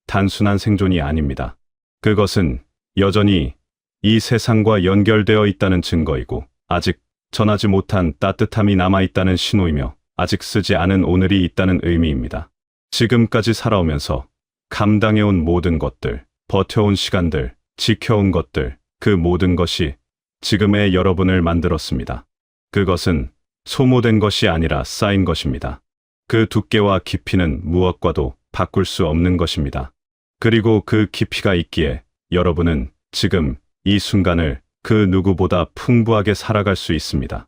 단순한 생존이 아닙니다. 그것은 여전히 이 세상과 연결되어 있다는 증거이고 아직 전하지 못한 따뜻함이 남아있다는 신호이며 아직 쓰지 않은 오늘이 있다는 의미입니다. 지금까지 살아오면서 감당해온 모든 것들, 버텨온 시간들, 지켜온 것들, 그 모든 것이 지금의 여러분을 만들었습니다. 그것은 소모된 것이 아니라 쌓인 것입니다. 그 두께와 깊이는 무엇과도 바꿀 수 없는 것입니다. 그리고 그 깊이가 있기에 여러분은 지금 이 순간을 그 누구보다 풍부하게 살아갈 수 있습니다.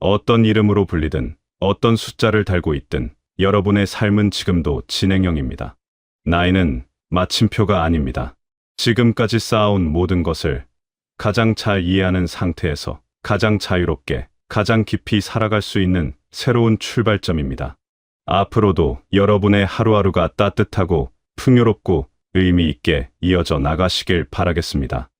어떤 이름으로 불리든 어떤 숫자를 달고 있든 여러분의 삶은 지금도 진행형입니다. 나이는 마침표가 아닙니다. 지금까지 쌓아온 모든 것을 가장 잘 이해하는 상태에서 가장 자유롭게, 가장 깊이 살아갈 수 있는 새로운 출발점입니다. 앞으로도 여러분의 하루하루가 따뜻하고 풍요롭고 의미 있게 이어져 나가시길 바라겠습니다.